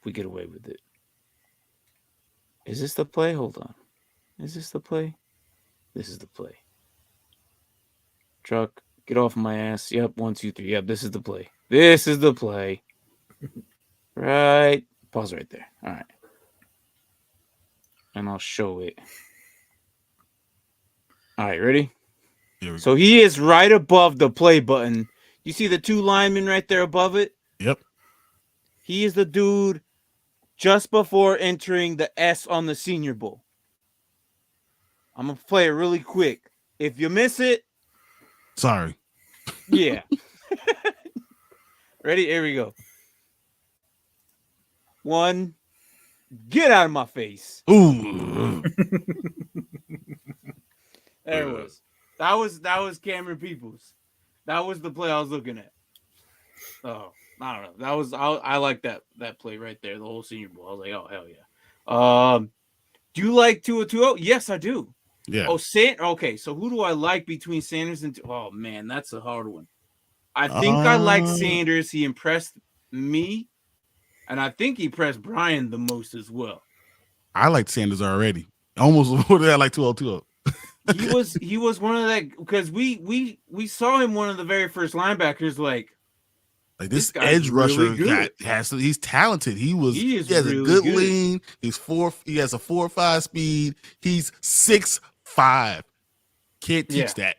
we get away with it. Is this the play? Hold on. Is this the play? This is the play. Truck, get off my ass. Yep, 1, 2, 3. Yep, this is the play. Right. Pause right there. All right. And I'll show it. All right, ready? So he is right above the play button. You see the 2 linemen right there above it? Yep. He is the dude just before entering the S on the Senior Bowl. I'm going to play it really quick. If you miss it, sorry. Yeah. Ready? Here we go. 1. Get out of my face. Ooh. There it was. That was Cameron Peoples. That was the play I was looking at. Oh, I don't know. That was I like that play right there. The whole Senior Bowl. I was like, oh hell yeah. Do you like 2-2-0? Yes, I do. Yeah. Oh, okay. So who do I like between Sanders and? Oh man, that's a hard one. I think I like Sanders. He impressed me, and I think he impressed Brian the most as well. I liked Sanders already. Almost what did I like 2-0-2-0? He was one of that because we saw him one of the very first linebackers like this edge rusher really he's talented. He has really a good lean. He has a 4.5 speed. He's 6'5". Can't teach that.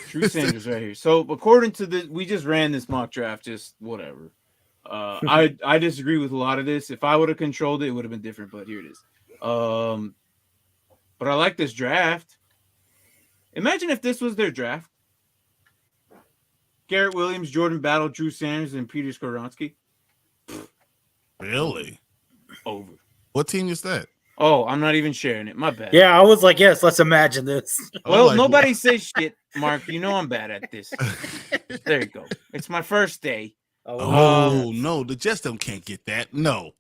Drew Sanders right here. So according to we just ran this mock draft, just whatever. I disagree with a lot of this. If I would have controlled it would have been different, but here it is. But I like this draft. Imagine if this was their draft. Garrett Williams, Jordan Battle, Drew Sanders, and Peter Skoronski. Really? Over. What team is that? Oh, I'm not even sharing it. My bad. Yeah, I was like, yes, let's imagine this. Well, like, nobody says shit, Mark. You know I'm bad at this. There you go. It's my first day. Oh no, the Jets them can't get that. No,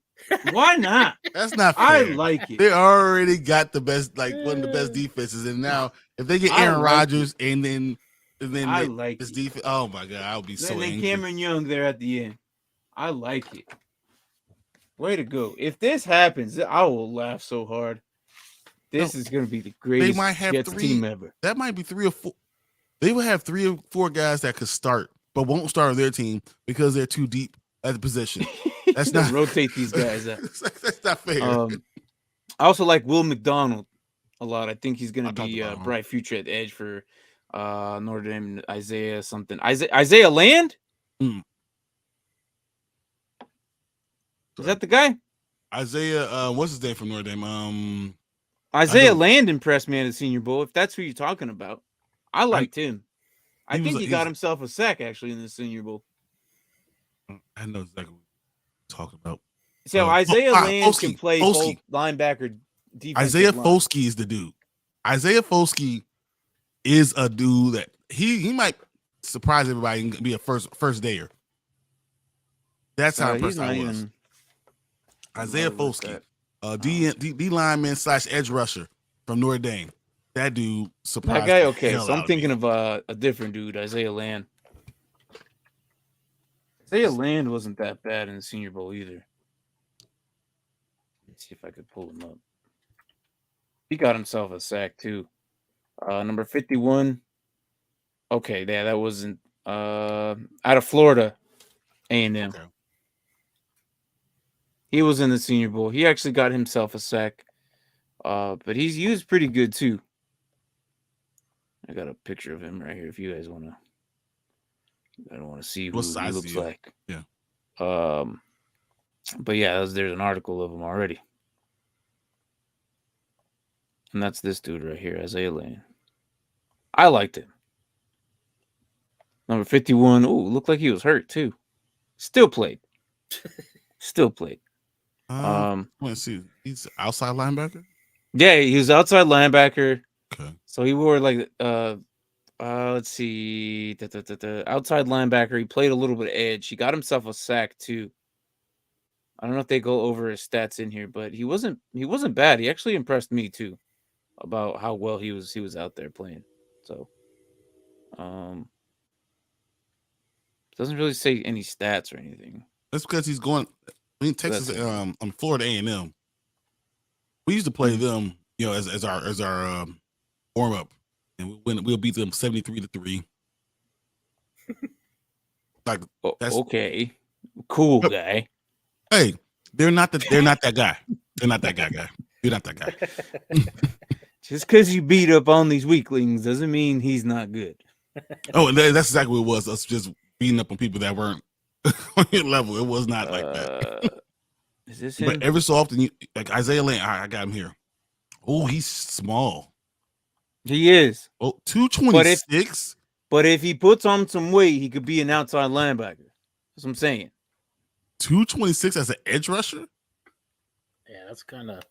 Why not? that's not fair. I like it. They already got the best, like one of the best defenses, and now if they get I Aaron like Rodgers and then I like this it. defense, oh my god, I'll be so And then angry. Cameron Young there at the end. I like it. Way to go. If this happens, I will laugh so hard. This is going to be the greatest might have Jets team ever. That might be 3 or 4. They will have 3 or 4 guys that could start, but won't start on their team because they're too deep at the position. That's not rotate these guys out. That's not fair. I also like Will McDonald a lot. I think he's going to be a him. bright future at the edge for Notre Dame. Isaiah something. Isaiah Land? Mm. Is that the guy? Isaiah, what's his name from Notre Dame? Isaiah Land impressed me at the Senior Bowl. If that's who you're talking about, I liked him. I think he got himself a sack actually in the Senior Bowl. I know exactly what you're talking about. So Isaiah Land can play both linebacker, defensive Isaiah line. Foskey is the dude. Isaiah Foskey is a dude that he might surprise everybody and be a first dayer. That's how impressed I was. Isaiah Foskey, D lineman / edge rusher from Notre Dame. That dude surprised. That guy, okay. So I'm thinking of a different dude, Isaiah Land. Isaiah Land wasn't that bad in the Senior Bowl either. Let's see if I could pull him up. He got himself a sack too. Number 51. Okay, yeah, that wasn't out of Florida, A&M. Okay. He was in the Senior Bowl. He actually got himself a sack, but he's used pretty good too. I got a picture of him right here. If you guys want to, I don't want to see who he looks like. Yeah. But yeah, there's an article of him already, and that's this dude right here, Isaiah Lane. I liked him. Number 51. Oh, looked like he was hurt too. Still played. Still played. Let's see. He's outside linebacker. Yeah, he was outside linebacker. Okay. So he wore like let's see, outside linebacker. He played a little bit of edge. He got himself a sack too. I don't know if they go over his stats in here, but he wasn't bad. He actually impressed me too about how well he was out there playing. So doesn't really say any stats or anything. That's because he's going. I mean, Texas, Florida A&M. We used to play them, as our warm up, and we'll beat them 73-3. Like, that's okay, cool guy. Hey, they're not that guy. They're not that guy. You're not that guy. Just because you beat up on these weaklings doesn't mean he's not good. Oh, and that's exactly what it was. Us just beating up on people that weren't on your level. It was not like that. Is this him? But every so often, like Isaiah Lane, I got him here. Oh, he's small. He is. Oh, 226. But if he puts on some weight, he could be an outside linebacker. That's what I'm saying. 226 as an edge rusher? Yeah, that's kind of.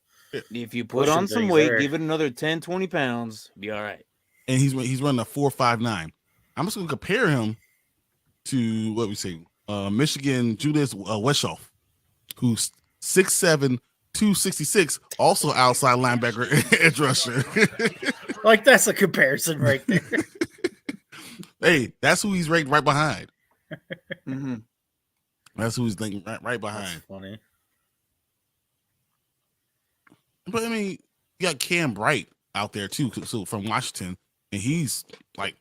If you put on some weight, give it another 10, 20 pounds, be all right. And he's running a 4.59. I'm just going to compare him to what we say, Michigan Julius Weshoff, who's 6'7", 266, also outside linebacker, edge rusher. Like, that's a comparison right there. Hey, that's who he's ranked right behind. Mm-hmm. That's who he's ranked right behind. That's funny. But I mean, you got Cam Bright out there too, so from Washington, and he's like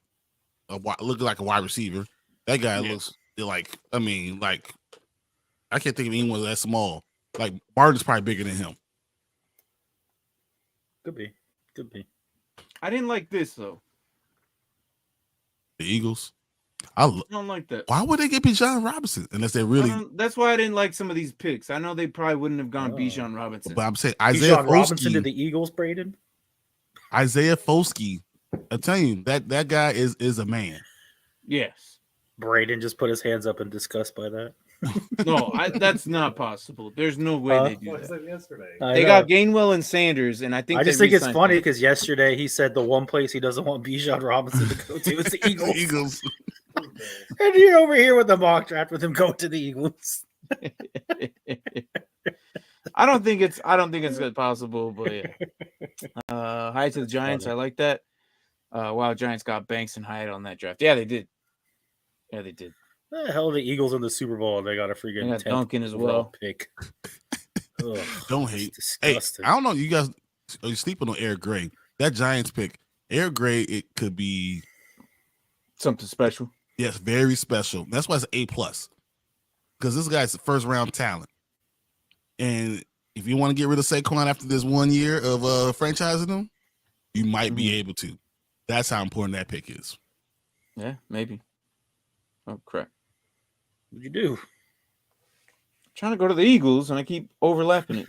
looking like a wide receiver. That guy looks like, I can't think of anyone that small. Like Barton's probably bigger than him. Could be. I didn't like this though. The Eagles. I don't like that. Why would they get Bijan Robinson unless they really? That's why I didn't like some of these picks. I know they probably wouldn't have gone Bijan Robinson. But I'm saying Isaiah Robinson to the Eagles, Braden. Isaiah Foskey. I'm telling you, that guy is a man. Yes. Braden just put his hands up in disgust by that. No, that's not possible. There's no way they do I that. said yesterday. They got Gainwell and Sanders, and I think just think it's funny because yesterday he said the one place he doesn't want Bijan Robinson to go to is the Eagles. The Eagles. And you're over here with the mock draft with him going to the Eagles. I don't think it's possible, but yeah. Hi to the Giants. I like that. Wow, Giants got Banks and Hyatt on that draft. Yeah, they did. The hell, the Eagles in the Super Bowl. They got a freaking They got Duncan as well. Pick. Don't hate. Disgusting. Hey, I don't know. You guys are you sleeping on Eric Gray? That Giants pick, Eric Gray, it could be Something special. yes, very special. That's why it's A+. Because this guy's a first round talent. And if you want to get rid of Saquon after this 1 year of franchising him, you might be able to. That's how important that pick is. Yeah, maybe. Oh crap. What'd you do? Trying to go to the Eagles and I keep overlapping it.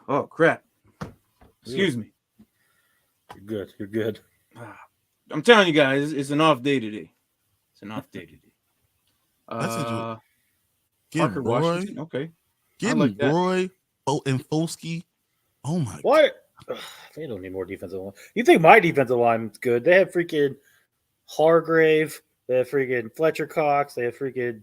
Oh crap. Excuse me. You're good. I'm telling you guys, it's an off day today. That's Parker Getting Roy, Washington. Okay. getting like that. Roy and Folsky. Oh my God. What? Ugh, they don't need more defensive line. You think my defensive line's good? They have freaking Hargrave. They have freaking Fletcher Cox. They have freaking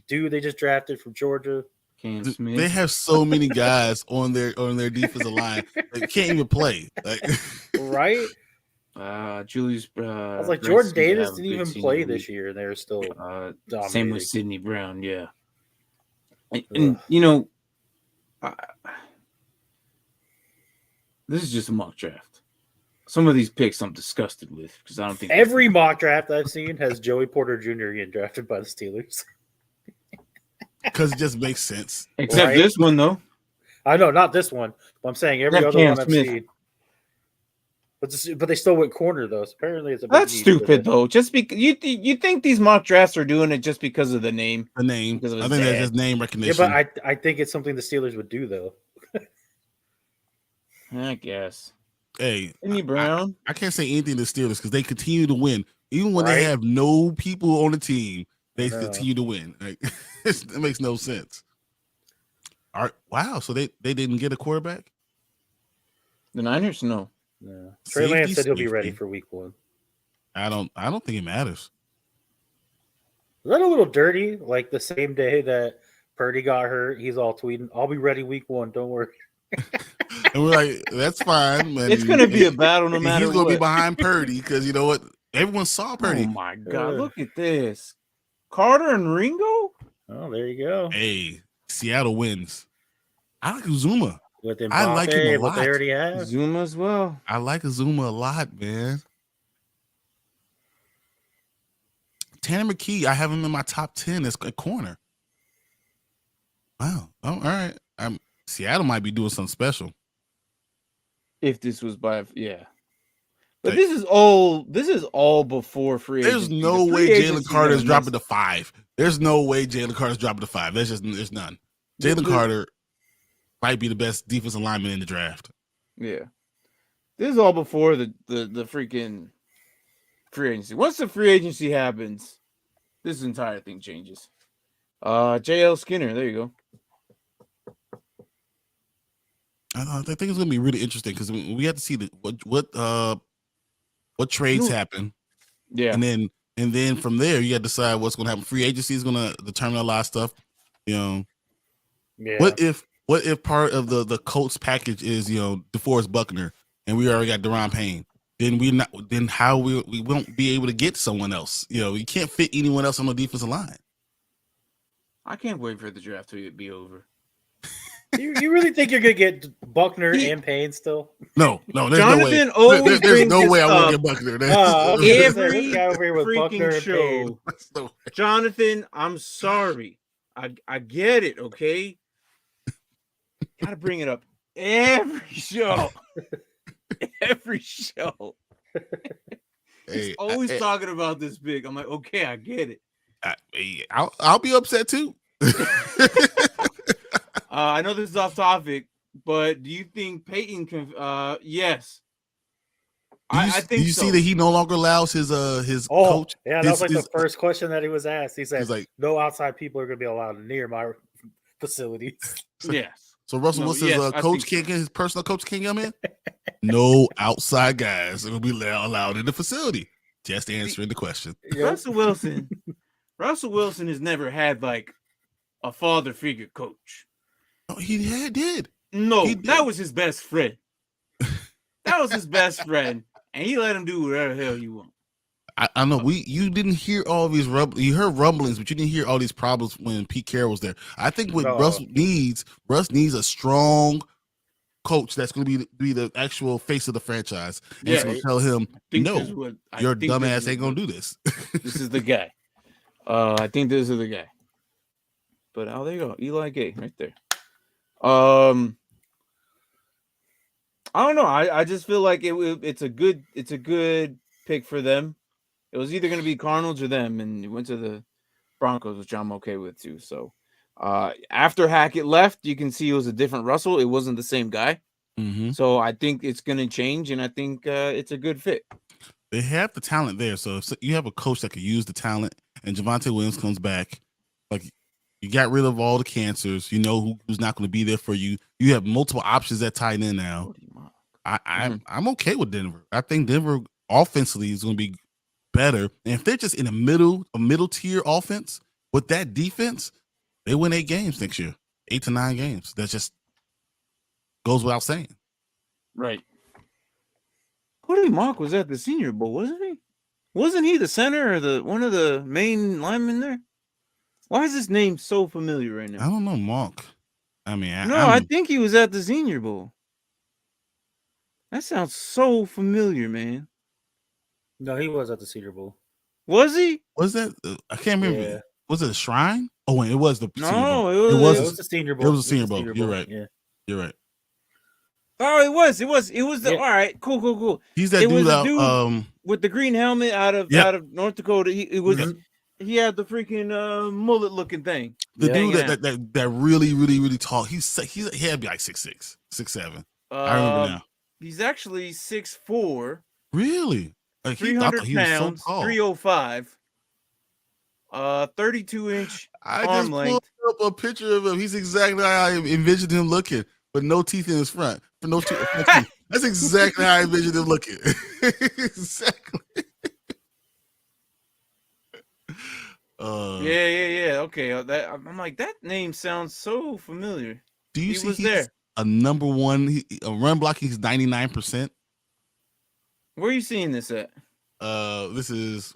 dude they just drafted from Georgia. Cam Smith. They have so many guys on their defensive line. They can't even play. Like, Right? Julius. I was like, Jordan Davis didn't even play this year, and they're still dominating. Same with Sidney Brown, yeah. And you know, this is just a mock draft. Some of these picks I'm disgusted with because I don't think Every mock draft I've seen has Joey Porter Jr. getting drafted by the Steelers. because it just makes sense. except Right? this one though. I know, not this one. But I'm saying every Not other Cam one I've Smith. seen. But they still went corner though. So apparently it's a big That's need, stupid but- though. Just because you think these mock drafts are doing it just because of the name. The name. Because of I his think that's dad. just name Yeah, recognition. but I think it's something the Steelers would do though. I guess. Hey, Sidney Brown. I can't say anything to Steelers because they continue to win. Even when Right. they have no people on the team, they I know. continue to win. Like, it makes no sense. All right, wow. So they didn't get a quarterback? The Niners? No. Yeah. Trey Lance Safety, said he'll be ready safety. for week 1. I don't think it matters. Is that a little dirty? Like the same day that Purdy got hurt, he's all tweeting, "I'll be ready week 1. Don't worry." And we're like, that's fine. Man. It's gonna be a battle no He's matter gonna be what. behind Purdy because you know what? Everyone saw Purdy. Oh my god, look at this. Carter and Ringo? Oh, there you go. Hey, Seattle wins. I like Uzuma. With Mbappe, I like him a what they lot. already have. Zuma as well. I like Uzuma a lot, man. Tanner McKee, I have him in my top 10 as a corner. Wow. Oh, all right. Seattle might be doing something special. If this was by yeah. But Hey. this is all before free There's agency. no The free way Jalen agency's Carter is gonna dropping mess- to 5. There's no way Jalen Carter is dropping to 5. There's none. Jalen Carter might be the best defensive lineman in the draft. Yeah. This is all before the freaking free agency. Once the free agency happens, this entire thing changes. JL Skinner, there you go. I think it's gonna be really interesting because we have to see what trades happen, Yeah. and then from there you got to decide what's gonna happen. Free agency is gonna determine a lot of stuff. You know, Yeah. what if part of the Colts package is DeForest Buckner and we already got Deron Payne? Then we won't be able to get someone else. You can't fit anyone else on the defensive line. I can't wait for the draft to be over. You really think you're gonna get Buckner and Payne still? No, there's Jonathan no way. always There's no brings way I this won't up. get Buckner. Every this guy over here with Buckner freaking and show. Payne. No way. Jonathan, I'm sorry. I get it, okay? Gotta bring it up every show. Every show. He's always talking about this big. I'm like, okay, I get it. I'll be upset too. I know this is off topic, but do you think Peyton can? Yes. I think do you so. see that he no longer allows his coach? Yeah, that was like the first question that he was asked. He said, He's like, "No outside people are going to be allowed near my facilities." Yes. so Russell No, Wilson's yes, I coach think can't so. get his personal coach can't come in. No outside guys will be allowed in the facility. Just answering the question. Russell Wilson has never had like a father figure coach. No, he did. No, He did. that was his best friend. That was his best friend, and he let him do whatever the hell he want. I know you didn't hear all these you heard rumblings, but you didn't hear all these problems when Pete Carroll was there. I think what Russ needs a strong coach that's going to be the actual face of the franchise, and it's going to tell him, no, your dumbass ain't going to do this. This is the guy. I think this is the guy. But oh, there you go, Eli Gay right there. I don't know. I just feel like it's a good pick for them. It was either going to be Cardinals or them, and it went to the Broncos, which I'm okay with too. So after Hackett left, you can see it was a different Russell. It wasn't the same guy. Mm-hmm. So I think it's going to change, and I think it's a good fit. They have the talent there. So if you have a coach that could use the talent, and Javonte Williams comes back, like you got rid of all the cancers. You know who's not going to be there for you. You have multiple options at tight end now. I'm okay with Denver. I think Denver offensively is going to be better. And if they're just in a middle tier offense with that defense, they win 8 games next year, 8 to 9 games. That just goes without saying. Right. Cody Mock was at the Senior Bowl, wasn't he? Wasn't he the center or one of the main linemen there? Why is this name so familiar right now? I don't know, Mock. I mean, I think he was at the Senior Bowl. That sounds so familiar, man. No, he was at the Senior Bowl. Was he? Was that? I can't remember. Yeah. Was it a Shrine? Oh, wait, it was the Senior Bowl. It was the Senior Bowl. It was a Senior Bowl. You're right. Yeah. You're right. Oh, it was the all right, cool. He's that dude out with the green helmet out of North Dakota. He had the freaking mullet looking thing. The dude that really tall. He had to be like 6'6", 6'7". I remember now. He's actually 6'4". Really? Like 300 pounds, so 305. 32-inch arm length. Pulled up a picture of him. He's exactly how I envisioned him looking, but no teeth in his front. For no teeth. That's exactly how I envisioned him looking. Exactly. Yeah. Okay. I'm like, that name sounds so familiar. Do you see he's there? A number one a run block? He's 99%. Where are you seeing this at? This is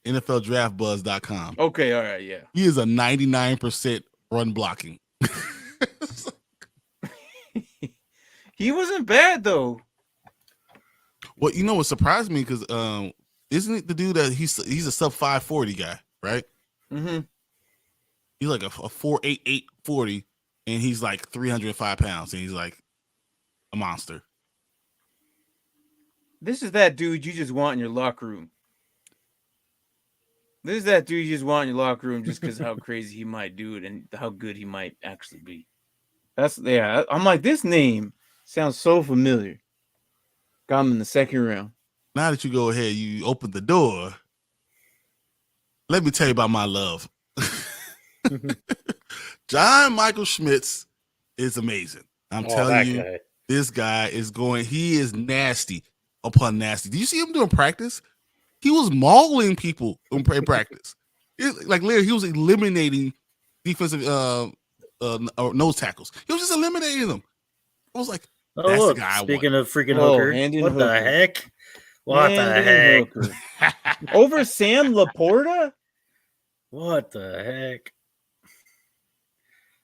NFLDraftBuzz.com. Okay, all right, yeah. He is a 99% run blocking. He wasn't bad though. Well, you know what surprised me because isn't it the dude that he's a sub 540 guy, right? Mm-hmm. He's like a 4.88 40, and he's like 305 pounds, and he's like a monster. This is that dude you just want in your locker room. This is that dude you just want in your locker room just because how crazy he might do it and how good he might actually be. I'm like, this name sounds so familiar. Got him in the second round. Now that you go ahead, you open the door. Let me tell you about my love. John Michael Schmitz is amazing. I'm telling you, this guy is he is nasty upon nasty. Do you see him doing practice? He was mauling people in practice. Like literally, he was eliminating defensive nose tackles. He was just eliminating them. I was like, that's the guy. Speaking of freaking hooker, what the heck? What the heck? Over Sam Laporta? What the heck?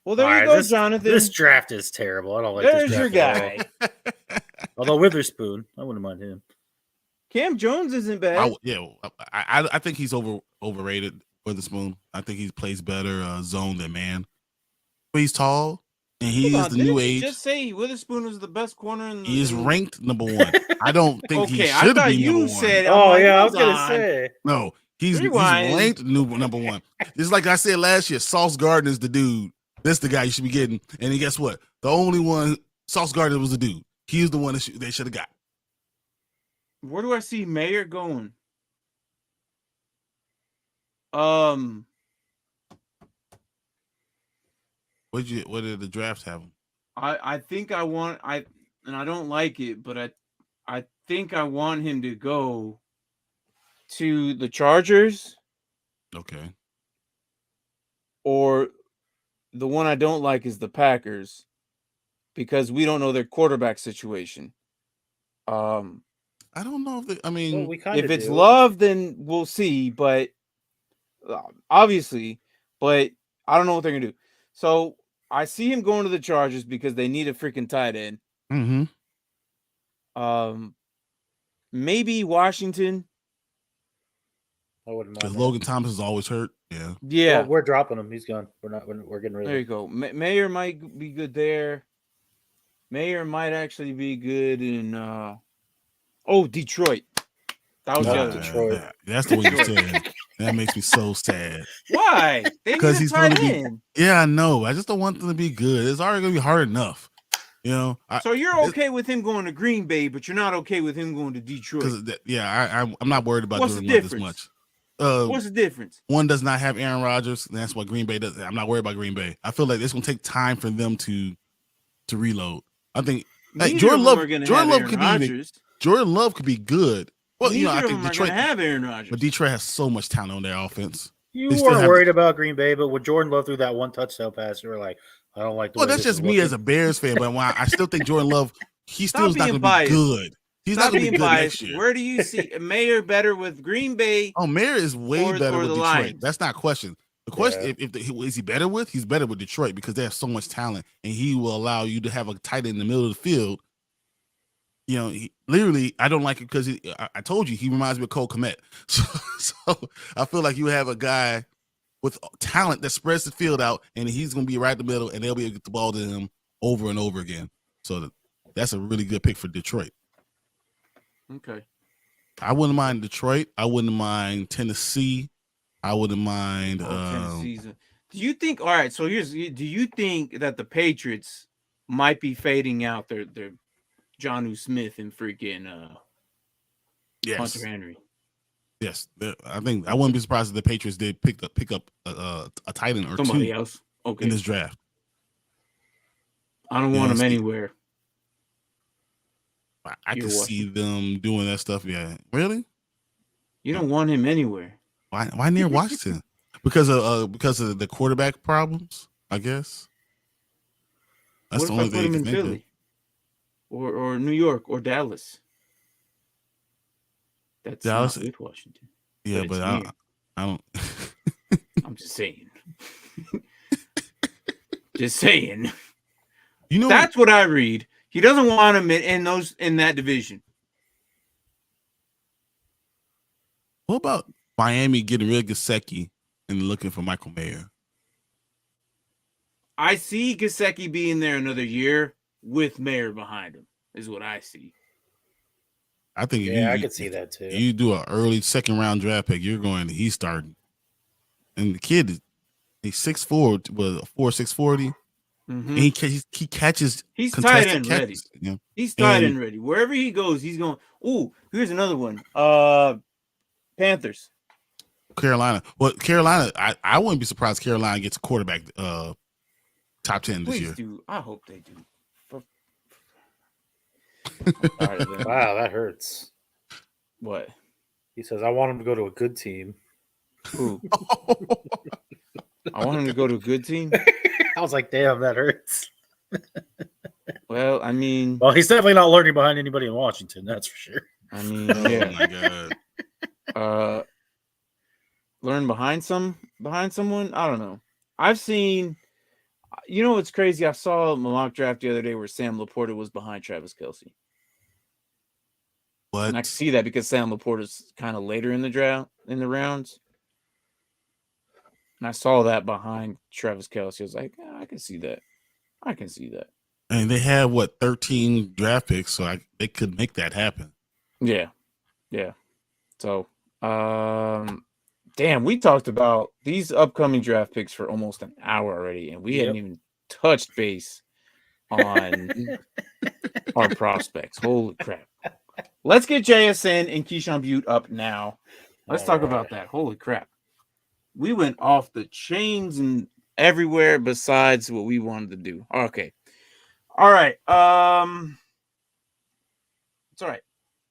Well, there you go, Jonathan. This draft is terrible. I don't like There's this draft. There's your guy. Although Witherspoon, I wouldn't mind him. Cam Jones isn't bad. I think he's overrated. Witherspoon. I think he plays better zone than man. But he's tall, and he is the new age. Just say Witherspoon was the best corner in the He is ranked number 1. I don't think he should be number 1. Said, I was gonna say no. He's ranked number 1. Just like I said last year, Sauce Gardner is the dude. That's the guy you should be getting. And then guess what? The only one, Sauce Gardner was the dude. He was the one that they should have got. Where do I see Mayer going? Um, What did the draft have him? I think I don't like it, but I think I want him to go to the Chargers, Okay. or the one I don't like is the Packers, because we don't know their quarterback situation. I don't know if Well, we kind If of it's do. love, then we'll see. But obviously, but I don't know what they're gonna do. So I see him going to the Chargers because they need a freaking tight end. Mm-hmm. Maybe Washington. I wouldn't mind Because that. Logan Thomas is always hurt. Yeah. Yeah, Well, we're dropping him. He's gone. We're getting rid of there you him. go. Mayer might be good there. Mayer might actually be good in Detroit. That was the Not other one. Detroit. That's the way you said. That makes me so sad. Why? They need Because a he's tight going to be. end. Yeah, I know. I just don't want them to be good. It's already going to be hard enough. You know. So you're okay with him going to Green Bay, but you're not okay with him going to Detroit. Because I'm not worried about What's Jordan the Love this difference? much. What's the difference? One does not have Aaron Rodgers, and that's what Green Bay does. I'm not worried about Green Bay. I feel like it's going to take time for them to reload. I think Jordan Love could be Jordan Love could be good. Well, Neither I of think them Detroit are going to have Aaron Rodgers. But Detroit has so much talent on their offense. You They still weren't have- worried about Green Bay, but when Jordan Love threw that one touchdown pass, you were like, I don't like the Well, way that's this just is me looking. as a Bears fan, but I still think Jordan Love, he Stop still is not being going to be biased. good. He's not Stop going to be being good biased. next year. Where do you see Mayer better with Green Bay? Oh, Mayer is way or better with the Detroit. Lions? That's not a question. The question is he better with? He's better with Detroit because they have so much talent, and he will allow you to have a tight end in the middle of the field. You know, literally, I don't like it because I told you he reminds me of Cole Kmet. So I feel like you have a guy with talent that spreads the field out, and he's going to be right in the middle, and they'll be able to get the ball to him over and over again. So that's a really good pick for Detroit. Okay. I wouldn't mind Detroit. I wouldn't mind Tennessee. I wouldn't mind. Tennessee's. Do you think? All right. So do you think that the Patriots might be fading out their Jonnu Smith and freaking yes. Hunter Henry? Yes, I think I wouldn't be surprised if the Patriots did pick up a tight end or Somebody two else. Okay. in this draft. I don't want him anywhere. I can see them doing that stuff. Yeah, really? You don't want him anywhere. Why near Washington? Because of the quarterback problems, I guess. That's What the if only I put thing him you in can think Philly, or New York, or Dallas? That's Dallas not with Washington. Yeah, but I don't. I'm just saying. Just saying. You know, that's what I read. He doesn't want him in that division. What about Miami getting rid of Gesicki and looking for Michael Mayer? I see Gesicki being there another year with Mayer behind him, is what I see. I think I could see that too. You do an early second round draft pick, you're going to he's starting. And the kid he's 6'4", was 4.640. Mm-hmm. And he catches. He's tight end ready. You know? He's tight end ready. Wherever he goes, he's going. Ooh, here's another one. Panthers. Carolina. Well, Carolina, I wouldn't be surprised Carolina gets a quarterback top 10 this year. Please do. I hope they do. Wow, that hurts. What? He says, I want him to go to a good team. Who? I want him to go to a good team? I was like, damn, that hurts. Well, I mean... Well, he's definitely not learning behind anybody in Washington, that's for sure. I mean, yeah. Oh, my God. Learn behind someone? I don't know. I've seen... You know what's crazy? I saw a mock draft the other day where Sam Laporta was behind Travis Kelce. What? And I can see that because Sam Laporta's kind of later in the draft, in the rounds. And I saw that behind Travis Kelce. I was like, I can see that. I can see that. And they have, 13 draft picks, so they could make that happen. Yeah. Yeah. So, damn, we talked about these upcoming draft picks for almost an hour already, and we hadn't even touched base on our prospects. Holy crap. Let's get JSN and Keyshawn Butte up now. Let's talk about that. Holy crap. We went off the chains and everywhere besides what we wanted to do. Okay. All right. It's all right.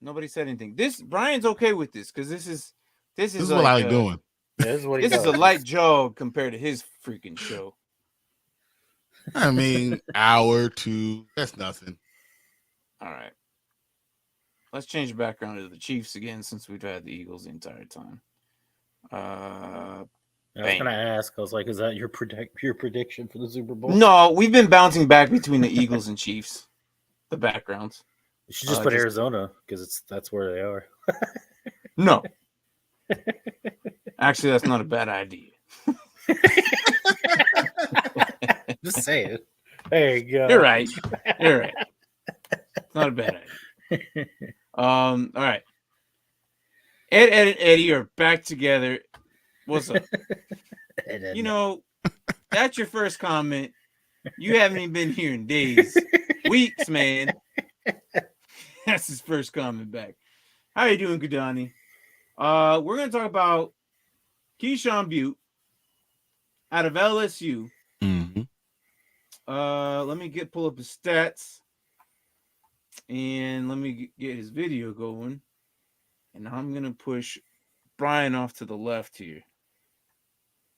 Nobody said anything. Brian's okay with this because this is This is like, what I like doing. Yeah, this is what he this does. is a light jog compared to his freaking show. I mean, hour, 2, that's nothing. All right. Let's change the background to the Chiefs again since we've had the Eagles the entire time. I was gonna ask. I was like, "Is that your prediction for the Super Bowl?" No, we've been bouncing back between the Eagles and Chiefs. The backgrounds. You should just put Arizona because that's where they are. No. Actually, that's not a bad idea. Just say it. There you go. You're right. You're right. It's not a bad idea. All right. Ed and Eddie are back together. What's up? You know, that's your first comment. You haven't even been here in days, weeks, man. That's his first comment back. How you doing, Gudani? We're gonna talk about Keyshawn Butte out of LSU. Mm-hmm. Let me pull up his stats, and let me get his video going. And I'm gonna push Brian off to the left here.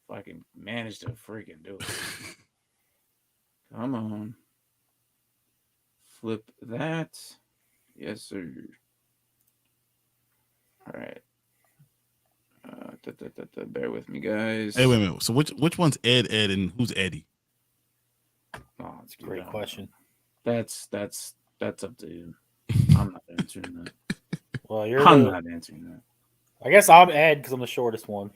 If I can manage to freaking do it. Come on. Flip that. Yes, sir. All right. Bear with me, guys. Hey, wait a minute. So which one's Ed, and who's Eddie? Oh, that's a great question. That's up to you. I'm not answering that. Well, I'm not answering that. I guess I'm Ed because I'm the shortest one.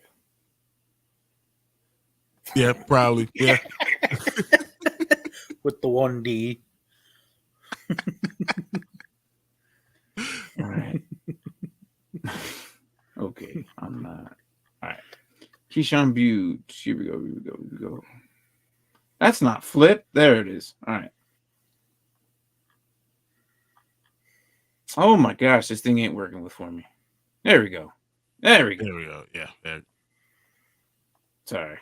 Yeah, probably. Yeah. With the 1D. All right. Okay, I'm not. All right. Keyshawn Butte. Here we go. That's not flip. There it is. All right. Oh my gosh, this thing ain't working for me. There we go. Yeah. There. Sorry.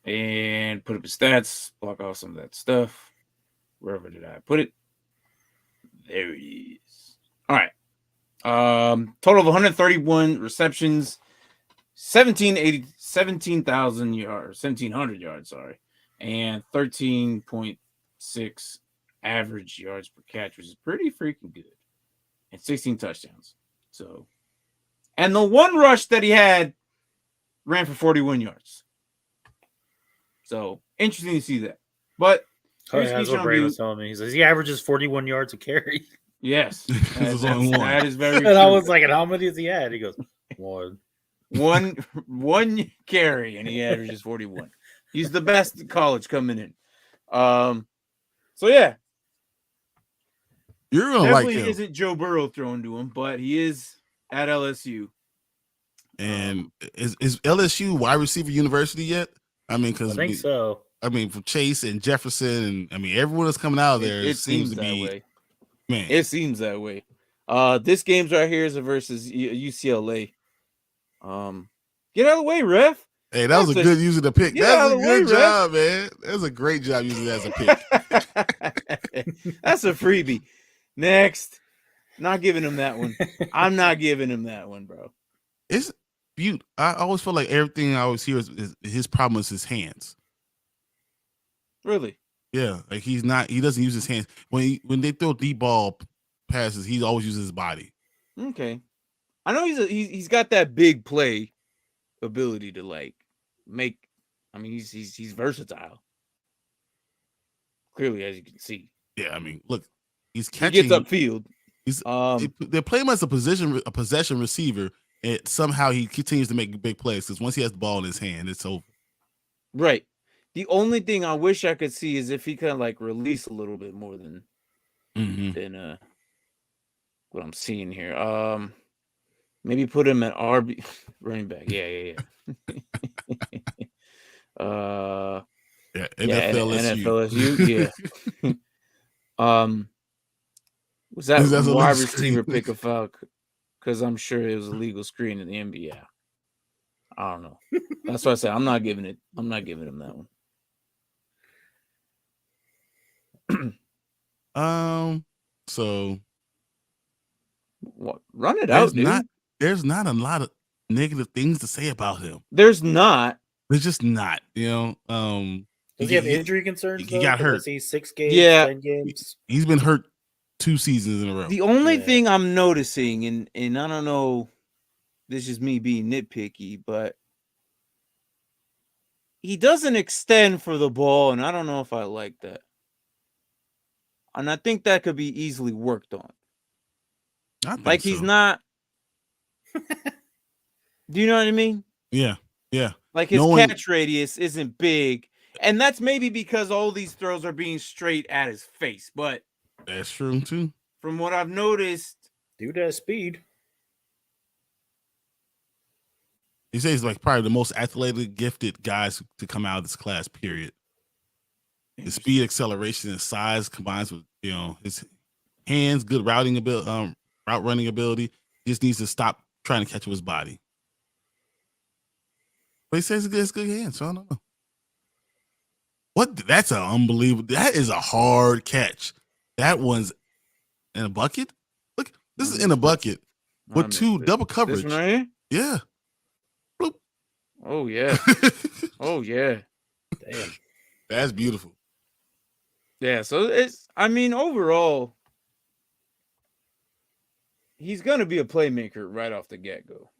And put up his stats. Block off some of that stuff. Wherever did I put it? There it is. All right. Total of 131 receptions, 17,000 yards, 1,700 yards, sorry, and 13.6 average yards per catch, which is pretty freaking good, and 16 touchdowns. So, and the one rush that he had ran for 41 yards. So interesting to see that. But that's what Bray was telling me. He says he averages 41 yards a carry. Yes, that is very true. And I was like, and how many has he had? He goes, one carry, and he averages 41. He's the best in college coming in. So yeah, you're gonna definitely like him. Isn't Joe Burrow thrown to him, but he is at LSU. And is LSU wide receiver university yet? I mean, because I think so. I mean, from Chase and Jefferson, and I mean everyone that's coming out of there, it seems to that be. Way. Man, it seems that way. This game's right here is versus UCLA. Get out of the way, ref. Hey, that was a good use of the pick. That's a good job, man. That's a great job using that as a pick. That's a freebie. Next. Not giving him that one. I'm not giving him that one, bro. It's Butte. I always feel like everything I always hear is his problem is his hands. Really? Yeah, like he doesn't use his hands. When they throw deep ball passes, he always uses his body. Okay. I know he's got that big play ability to like make. I mean, he's versatile. Clearly, as you can see. Yeah, I mean, look, he's catching. He gets upfield. They play him as a possession receiver, and somehow he continues to make big plays because once he has the ball in his hand, it's over. Right. The only thing I wish I could see is if he kind of like release a little bit more than what I'm seeing here. Maybe put him at RB running back. Yeah. NFLSU. Yeah. Was that Is that a wide legal receiver screen? pick a foul? Because I'm sure it was a legal screen in the NBA. I don't know. That's why I said I'm not giving him that one. So What? Run it out, dude. There's not a lot of negative things to say about him. There's not. There's just not, Does he have injury concerns? He got hurt. Is he 6 games, Yeah. 10 games? He's been hurt 2 seasons in a row. The only thing I'm noticing, and I don't know, this is me being nitpicky, but he doesn't extend for the ball, and I don't know if I like that. And I think that could be easily worked on. Like he's not. Do you know what I mean? Yeah. Like his catch radius isn't big, and that's maybe because all these throws are being straight at his face. But that's true too. From what I've noticed, dude has speed. He says he's like probably the most athletic, gifted guys to come out of this class. Period. His speed, acceleration, and size combines with his hands, good route running ability. He just needs to stop trying to catch with his body. But he says he has good hands, so I don't know. What? That's an unbelievable. That is a hard catch. That one's in a bucket. Look, this is in a bucket with 2 double coverage. This one right here? Yeah. Bloop. Oh yeah. Oh yeah. Damn. That's beautiful. Yeah. So overall, he's gonna be a playmaker right off the get-go.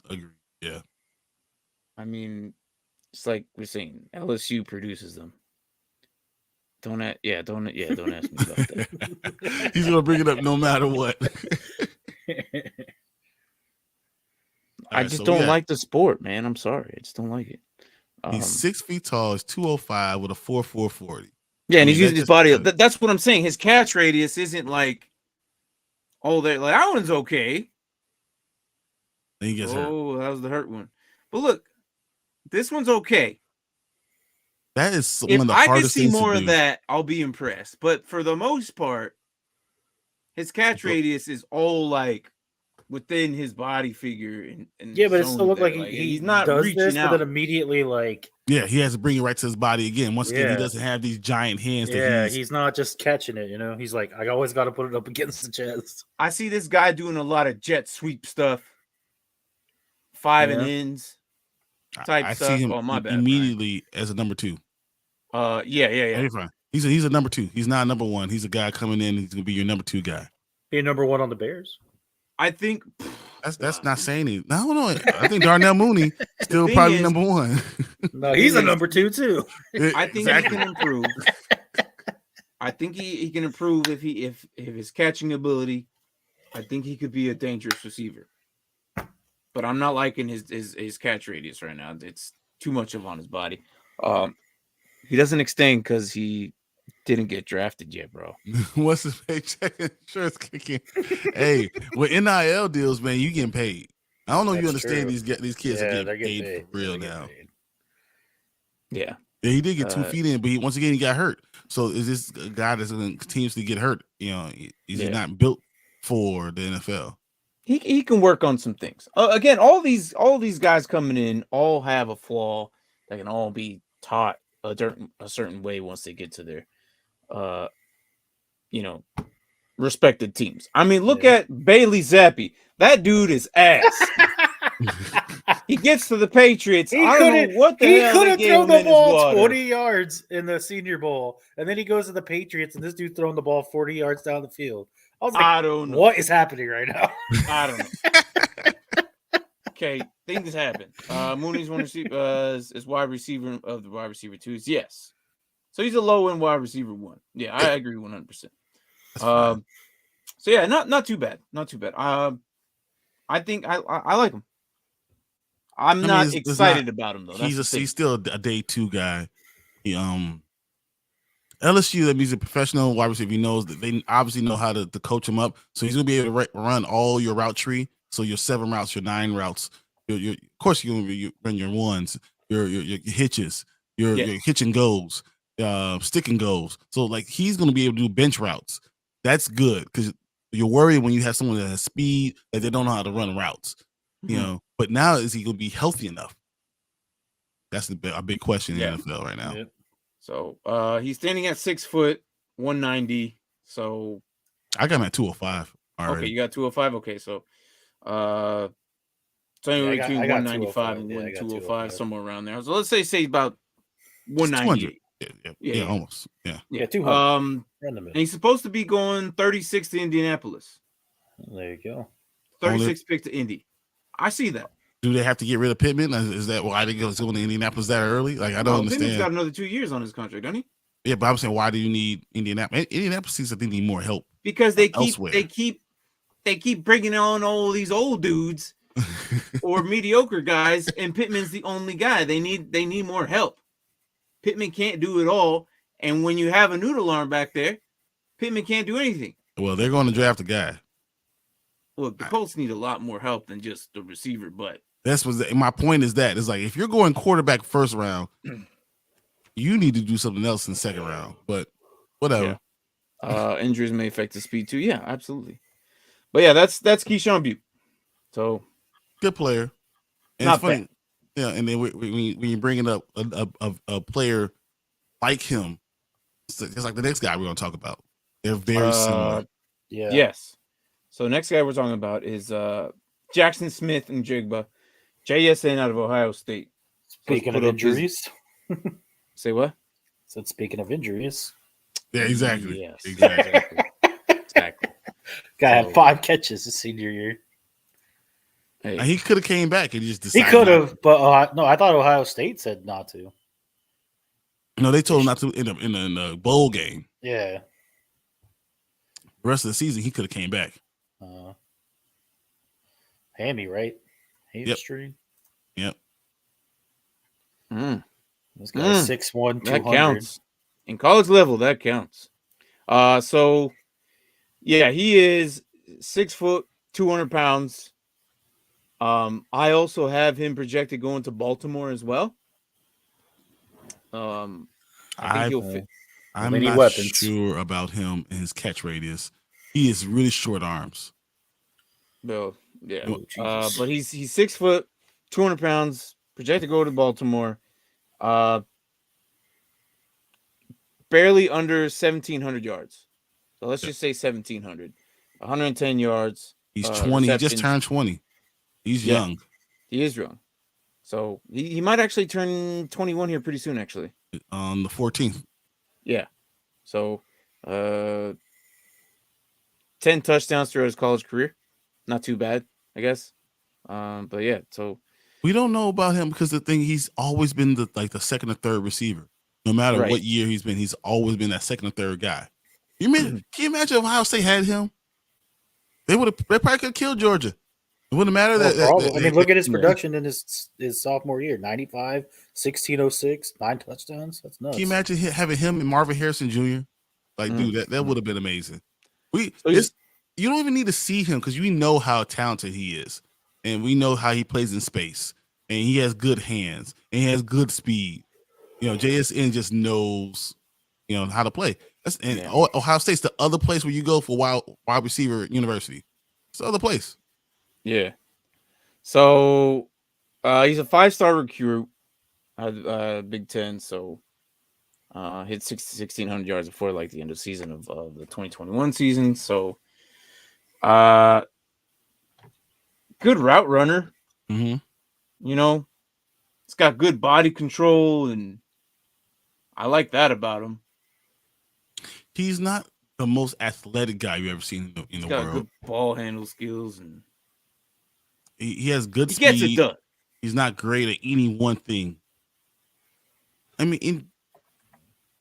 Agree. Yeah. It's like we're saying, LSU produces them. Don't ask me about that. He's gonna bring it up no matter what. I just don't like the sport, man. I'm sorry, I just don't like it. He's 6 feet tall. He's 205 with a 4.4 40. Yeah, and he's using his body. That's what I'm saying. His catch radius isn't like, that one's okay. Then he gets hurt. Oh, that was the hurt one. But look, this one's okay. That is one of the hardest things to do. If I could see more of that, I'll be impressed. But for the most part, his catch radius is all like within his body figure. And yeah, but it still looks like he's not does reaching this, out. But then immediately yeah, he has to bring it right to his body again. Once again, he doesn't have these giant hands. He's not just catching it. He's like, I always got to put it up against the chest. I see this guy doing a lot of jet sweep stuff, 5 and ins. I see him immediately as a number 2. Yeah. You're fine. He's a number 2. He's not a number 1. He's a guy coming in. He's gonna be your number 2 guy. Be number 1 on the Bears. I think that's not saying it. No. I think Darnell Mooney still probably number 1. No, he's a number 2 too. I think he can improve. I think he can improve if his catching ability. I think he could be a dangerous receiver. But I'm not liking his catch radius right now. It's too much on his body. He doesn't extend because he didn't get drafted yet, bro. What's his paycheck? Insurance kicking. Hey, with NIL deals, man, you getting paid. I don't know if you understand these kids are getting paid for real now. Yeah. Yeah, he did get 2 feet in, but once again he got hurt. So is this a guy that's going to continuously get hurt? Is he not built for the NFL? He can work on some things. Again, all these guys coming in all have a flaw that can all be taught a certain way once they get to their respected teams. Look at Bailey Zappi. That dude is ass. He gets to the Patriots. I don't know what the hell he could have thrown the ball 40 yards in the Senior Bowl, and then he goes to the Patriots, and this dude throwing the ball 40 yards down the field. I was like, I don't know what is happening right now. I don't know. Okay, things happen. Mooney's one receiver is wide receiver of the wide receiver 2s. Yes, so he's a low end wide receiver 1. Yeah, I agree 100%. So yeah, not too bad. Not too bad. I think I like him. I'm not excited about him though. He's still a day 2 guy. He LSU, that means a professional wide receiver. He knows that they obviously know how to coach him up. So he's gonna be able to run all your route tree. So your 7 routes, your 9 routes. Of course, you're gonna run your ones, your hitches, your hitch and goes, stick and goes. So like he's gonna be able to do bench routes. That's good because you're worried when you have someone that has speed that they don't know how to run routes. You Mhm. know, but now is he going to be healthy enough? That's a big question in Yeah. the NFL right now. Yep. So he's standing at 6 foot, 190. So I got him at 205 okay, already. you got 205. Okay, so it's anywhere Yeah, I between got 195 and Yeah, I got 205, 205. somewhere around there. So let's say about It's 200. 198. Yeah, almost. Yeah. Yeah, 200. And Random. he's supposed to be going 36 to Indianapolis. There you go. 36 pick to Indy. I see that. Do they have to get rid of Pittman? Is that why they go to Indianapolis that early? Like, I don't understand. Pittman's got another 2 years on his contract, doesn't he? Yeah, but I'm saying, why do you need Indianapolis? Indianapolis seems like they need more help Because they elsewhere. keep bringing on all these old dudes or mediocre guys, and Pittman's the only guy. They need more help. Pittman can't do it all, and when you have a noodle arm back there, Pittman can't do anything. Well, they're going to draft a guy. Look, the Colts need a lot more help than just the receiver, but that's what my point is. That it's like if you're going quarterback first round, you need to do something else in second round. But whatever. Yeah. Injuries may affect the speed too. Yeah, absolutely. But yeah, that's Keyshawn Butte. So good player. And not it's funny. bad. Yeah, and then when you're bringing up a player like him, it's like the next guy we're going to talk about. They're very similar. Yeah. Yes. So next guy we're talking about is Jackson Smith and Jigba, JSN out of Ohio State. Speaking of injuries. Say what? Said speaking of injuries. Yeah, exactly. Yes. Exactly. Exactly. Guy had 5 catches his senior year. Hey. And he could have came back and just decided. He could have, but no, I thought Ohio State said not to. No, they told him not to in the bowl game. Yeah. The rest of the season, he could have came back. Hammy, right? Hamstring. Yep. This guy's 6'1", 200. That counts. In college level, that counts. So, yeah, he is 6 foot, 200 pounds. I also have him projected going to Baltimore as well. I think he'll fit. I'm not sure about him and his catch radius. He has really short arms. No, yeah. But he's 6 foot, 200 pounds, projected to go to Baltimore. Barely under 1,700 yards. So let's just say 1,700. 110 yards. He's 20. He just turned 20. He's young. He is young. So he might actually turn 21 here pretty soon, actually. On the 14th. Yeah. So 10 touchdowns throughout his college career. Not too bad, I guess. But yeah, so we don't know about him because the thing, he's always been the second or third receiver. No matter what year he's been, he's always been that second or third guy. Can you imagine if Ohio State had him? They probably could have killed Georgia. It wouldn't matter look at his production in his sophomore year. 95, 1606, 9 touchdowns. That's nuts. Can you imagine having him and Marvin Harrison Jr.? Like, dude, that would have been amazing. You don't even need to see him because we know how talented he is. And we know how he plays in space. And he has good hands. And he has good speed. JSN just knows, how to play. Ohio State's the other place where you go for wide receiver university. It's the other place. Yeah. So he's a 5-star recruit at Big Ten. So hit 1,600 yards before the end of the season of the 2021 season. So good route runner. Mm-hmm. It's got good body control, and I like that about him. He's not the most athletic guy you've ever seen in the world. He's got good ball handle skills, and he has good speed. He gets it done. He's not great at any one thing. I mean,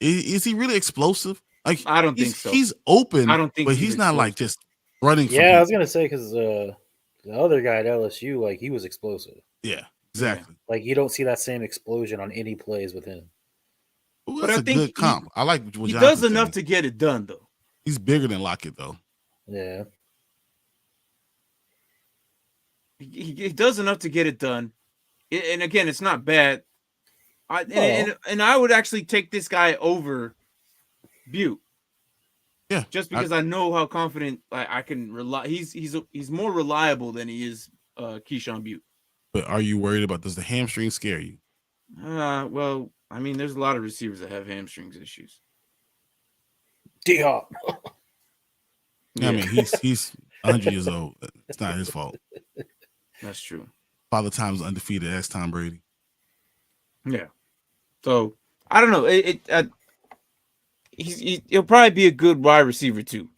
is he really explosive? Like, I don't think so. He's open. I don't think, but he's not like just running. Yeah, I was gonna say because the other guy at LSU, he was explosive. Yeah, exactly. Like you don't see that same explosion on any plays with him. Ooh, that's a good comp. I like what he does enough to get it done, though. He's bigger than Lockett, though. Yeah. He does enough to get it done. And again, it's not bad. And I would actually take this guy over Butte. Yeah, Just because I know how confident I can rely. He's more reliable than he is Keyshawn Butte. But are you worried about, does the hamstring scare you? Well, I mean, there's a lot of receivers that have hamstrings issues. D-Hop. Yeah. I mean, he's 100 years old. It's not his fault. That's true. Father Time's undefeated. That's Tom Brady. Yeah. So I don't know. He'll probably be a good wide receiver too.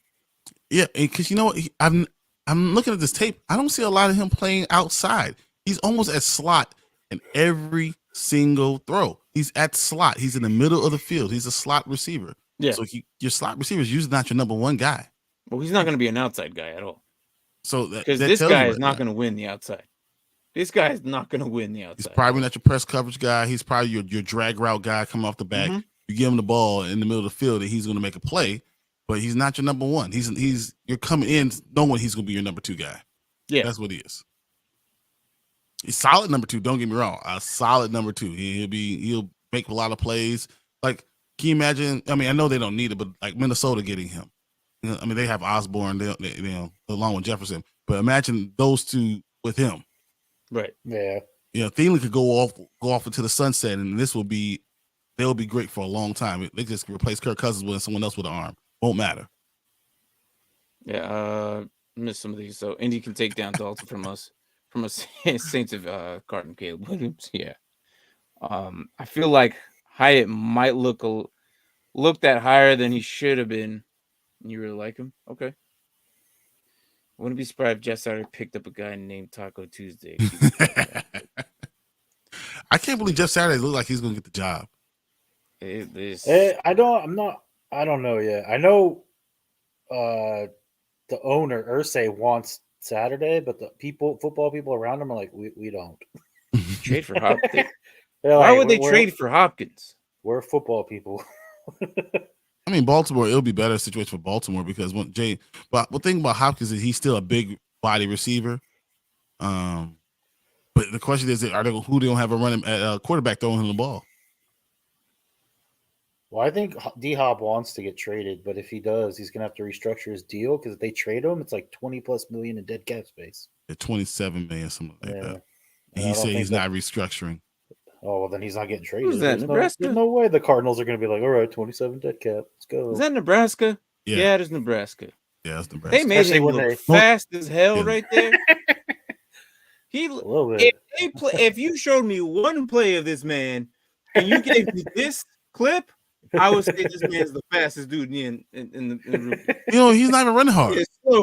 Yeah, because you know what? I'm looking at this tape. I don't see a lot of him playing outside. He's almost at slot in every single throw. He's at slot. He's in the middle of the field. He's a slot receiver. Yeah. So your slot receiver is usually not your number one guy. Well, he's not going to be an outside guy at all. So because this guy is not going to win the outside. This guy is not going to win the outside. He's probably not your press coverage guy. He's probably your drag route guy coming off the back. Mm-hmm. You give him the ball in the middle of the field and he's going to make a play, but he's not your number one. You're coming in knowing he's going to be your number two guy. Yeah, that's what he is. He's solid number two. Don't get me wrong, a solid number two. He'll make a lot of plays. Like, can you imagine? I mean, I know they don't need it, but like Minnesota getting him. I mean, they have Osborne, they along with Jefferson, but imagine those two with him. Right. Yeah. Thielen could go off into the sunset, and they'll be great for a long time. They just replace Kirk Cousins with someone else with an arm. Won't matter. Yeah, missed some of these. So Indy can take down Dalton from us Saints of Carton Caleb Williams. Yeah. I feel like Hyatt might looked at higher than he should have been. You really like him? Okay. Wouldn't be surprised if Jeff Saturday picked up a guy named Taco Tuesday. I can't believe Jeff Saturday looked like he's going to get the job. I don't know yet. I know the owner, Irsay, wants Saturday, but the football people around him are like, we don't. Trade for Hopkins. Why would they trade for Hopkins? We're football people. I mean, Baltimore, it'll be a better situation for Baltimore because but the thing about Hopkins is he's still a big body receiver. But the question is, who they don't have a running at quarterback throwing him the ball? Well, I think D-Hop wants to get traded, but if he does, he's gonna have to restructure his deal because if they trade him, it's like $20+ million in dead cap space. At $27 million, something like that. And he said he's not restructuring. Oh, well, then he's not getting traded. Who's that, Nebraska? There's no way the Cardinals are going to be like, all right, 27 dead cap. Let's go. Is that Nebraska? Yeah, it is Nebraska. Yeah, it's Nebraska. They made him look fast as hell right there. If you showed me one play of this man and you gave me this clip, I would say this man's the fastest dude in the room. He's not even running hard.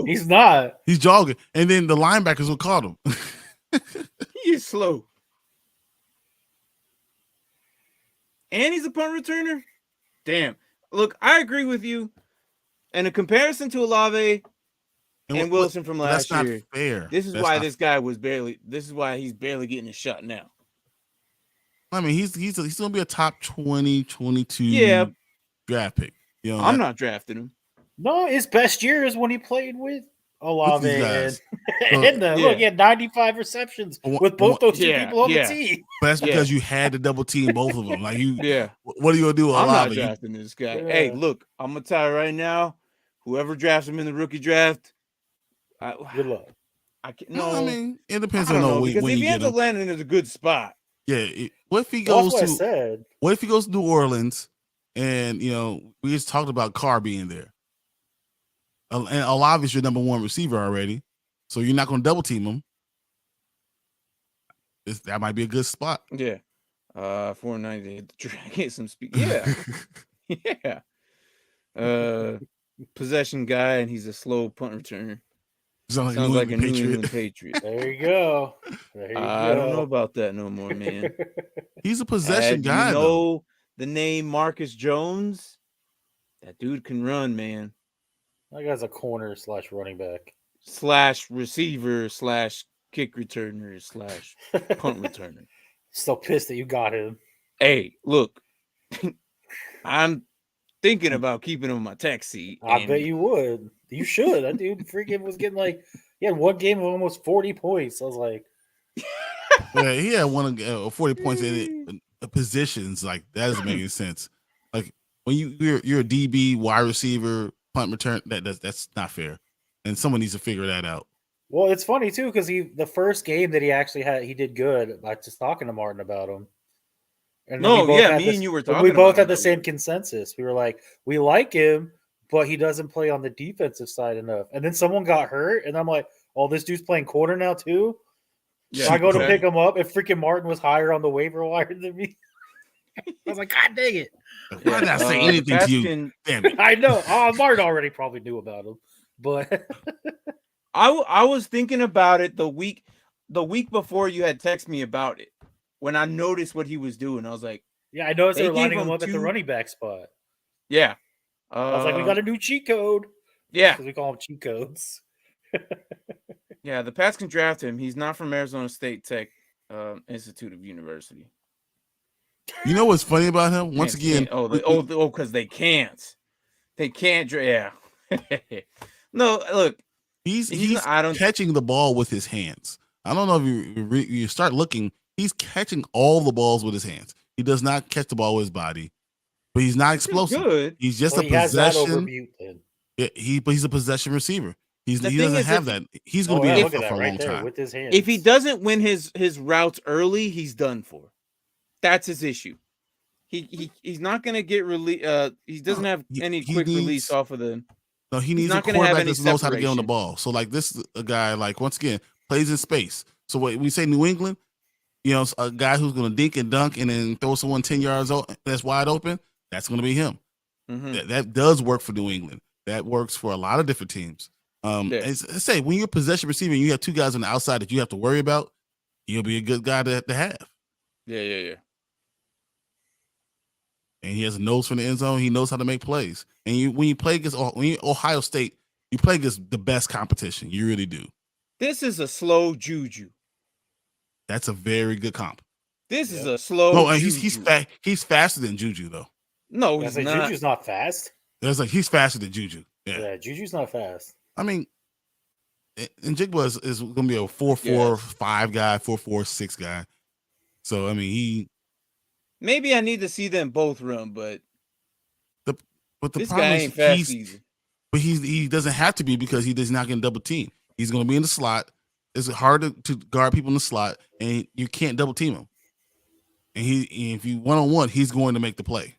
He's not. He's jogging. And then the linebackers will call him. He is slow. And he's a punt returner? Damn. Look, I agree with you. And a comparison to Olave and Wilson from last year. That's not fair. This is why this guy this is why he's barely getting a shot now. I mean, he's going to be a top 20, 22 draft pick. I'm not drafting him. No, his best year is when he played with Olave and look, he had 95 receptions with both those two people on the team. But that's because you had to double team both of them. Like what are you gonna do with Olave? I'm not drafting this guy. Yeah. Hey, look, I'm gonna tell you right now, whoever drafts him in the rookie draft, good luck. I mean, it depends on when because if you he ends up landing in a good spot. Yeah. What if he goes What if he goes to New Orleans and we just talked about Carr being there. And Olave is your number one receiver already, so you're not going to double team him. That might be a good spot. Yeah, 490 to get some speed. Yeah, yeah. Possession guy, and he's a slow punt returner. Sounds like a New England Patriot. There you go. I don't know about that no more, man. He's a possession guy. You know the name Marcus Jones? That dude can run, man. That guy's a corner / running back / receiver / kick returner / punt returner. Still pissed that you got him. Hey, look, I'm thinking about keeping him on my taxi. I bet you would. You should. That dude freaking was getting he had one game of almost 40 points. I was like, yeah, he had 40 points in positions. Like, that doesn't make any sense. Like, when you're a DB, wide receiver, punt return. That's not fair, and someone needs to figure that out. Well, it's funny too because the first game that he actually had, he did good. By just talking to Martin about him. And No, yeah, had me and you were we talking both about had him the that same week. consensus. We were like, we like him, but he doesn't play on the defensive side enough. And then someone got hurt, and I'm like, oh, this dude's playing corner now too. Yeah, So I go to exactly. pick him up, and freaking Martin was higher on the waiver wire than me. I was like, God dang it! Why did I say anything to you? Damn it! I know. Oh, Martin already probably knew about him, but I was thinking about it the week before you had texted me about it. When I noticed what he was doing, I was like, yeah, I noticed they were gave lining him up at the two- running back spot. yeah. I was like, we got a new cheat code. Yeah. Because we call them cheat codes. Yeah, the Pats can draft him. He's not from Arizona State Tech Institute of University. You know what's funny about him? Once again, because they can't. They can't. Yeah. No, look. He's catching the ball with his hands. I don't know if you start looking. He's catching all the balls with his hands. He does not catch the ball with his body, but he's not explosive. Good. He's just a possession. But he's a possession receiver. He doesn't have that. He's going to be a for a long time with his hands. If he doesn't win his routes early, he's done for. That's his issue. He's not going to get release. He doesn't have any quick release off of the. No, he needs a quarterback that knows how to get on the ball. So like this, a guy like once again plays in space. So when we say New England, a guy who's going to dink and dunk and then throw someone 10 yards that's wide open. That's going to be him. Mm-hmm. That does work for New England. That works for a lot of different teams. Say when you're a possession receiver and you have two guys on the outside that you have to worry about, he'll be a good guy to have. Yeah. And he has a nose for the end zone. He knows how to make plays. And when you play against Ohio State, you play against the best competition. You really do. This is a slow Juju. That's a very good comp. This is a slow. No, he's faster than Juju though. No, he's not. Juju's not fast. He's faster than Juju. Yeah, Juju's not fast. I mean, and Jigba is going to be a 4.45 guy, 4.46 guy. So I mean, maybe I need to see them both run, but the this problem guy is ain't fast either. But he doesn't have to be because he does not get double team. He's going to be in the slot. It's hard to guard people in the slot, and you can't double team him. And if you one-on-one, he's going to make the play.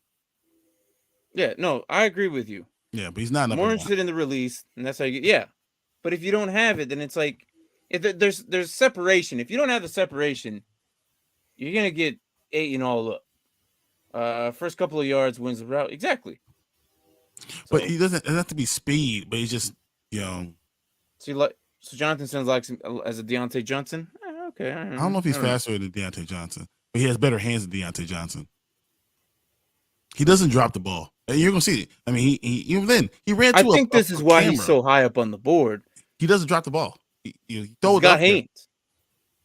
Yeah, no, I agree with you. Yeah, but he's not more interested in the release, and that's how you get. Yeah, but if you don't have it, then it's like there's separation. If you don't have the separation, you're gonna get 8 and all up. First couple of yards wins the route. Exactly. But he doesn't have to be speed, but he's just So Jonathan sounds like as a Deontay Johnson. Okay, I don't know if he's faster than Deontay Johnson, but he has better hands than Deontay Johnson. He doesn't drop the ball. You're gonna see it. I mean, he ran. I think this is why he's so high up on the board. He doesn't drop the ball. He got hands.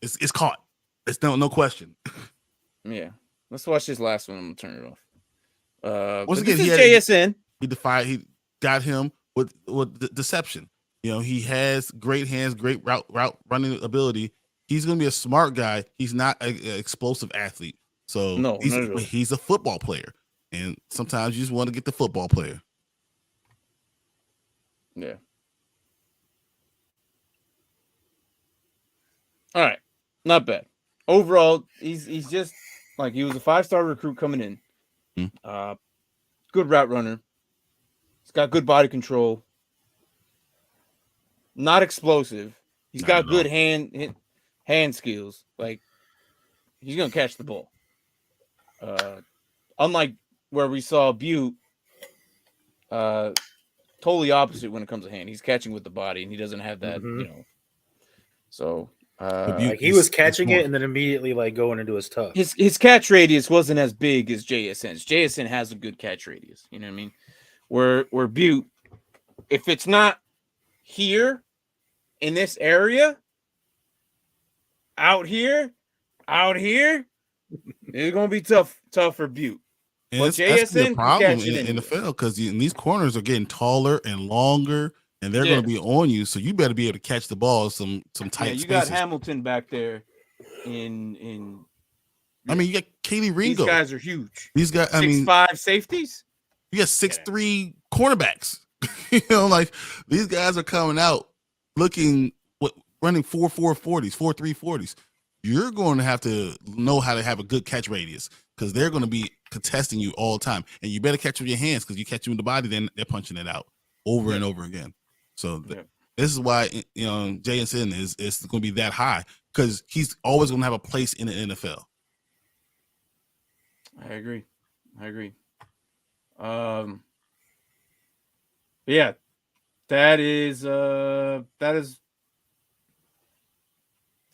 It's caught. It's no question. Yeah, let's watch this last one. I'm gonna turn it off. Once again, this is JSN. He got him with deception. He has great hands, great route running ability. He's going to be a smart guy. He's not an explosive athlete. So no, he's a football player. And sometimes you just want to get the football player. Yeah. All right. Not bad. Overall, he's just like he was a 5-star recruit coming in. Good route runner. He's got good body control. Not explosive. He's got good hand skills. Like he's gonna catch the ball. Unlike where we saw Butte, totally opposite when it comes to hand. He's catching with the body, and he doesn't have that. So he was catching it and then immediately going into his tough. His catch radius wasn't as big as JSN's. JSN has a good catch radius. You know what I mean? Where Butte, if it's not here in this area, out here, it's gonna be tough for Butte. And but that's the problem in the NFL because these corners are getting taller and longer, and they're going to be on you. So you better be able to catch the ball some tight. You got Hamilton back there. I mean, you got Katie Ringo. These guys are huge. These guys, 6'5" safeties. You got 6'3" cornerbacks. Like these guys are coming out looking running 4.440s, 4.340s. You're going to have to know how to have a good catch radius because they're going to be contesting you all the time, and you better catch with your hands because you catch them in the body, then they're punching it out over and over again. So this is why JSN is going to be that high because he's always going to have a place in the NFL. I agree. Yeah, that is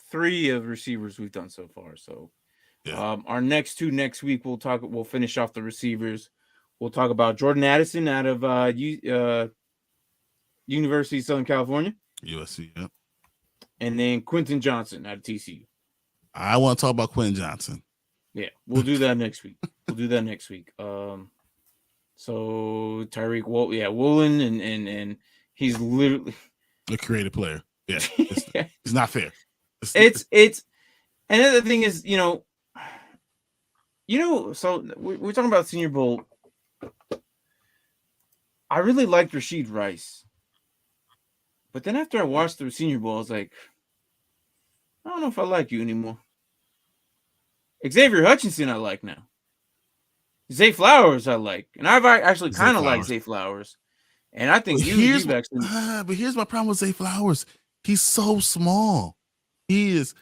3 of receivers we've done so far. So our next 2 next week we'll finish off the receivers. We'll talk about Jordan Addison out of University of Southern California. USC, yeah. And then Quentin Johnson out of TCU. I want to talk about Quentin Johnson. Yeah, we'll do that next week. So Tyreek Woolen and he's literally a creative player. Yeah. It's not fair. It's another thing is, so we're talking about Senior Bowl. I really liked Rashid Rice. But then after I watched the Senior Bowl, I was like, I don't know if I like you anymore. Xavier Hutchinson I like now. Zay Flowers I like. And I've actually kind of liked Zay Flowers. And I think you've actually... But here's my problem with Zay Flowers. He's so small. But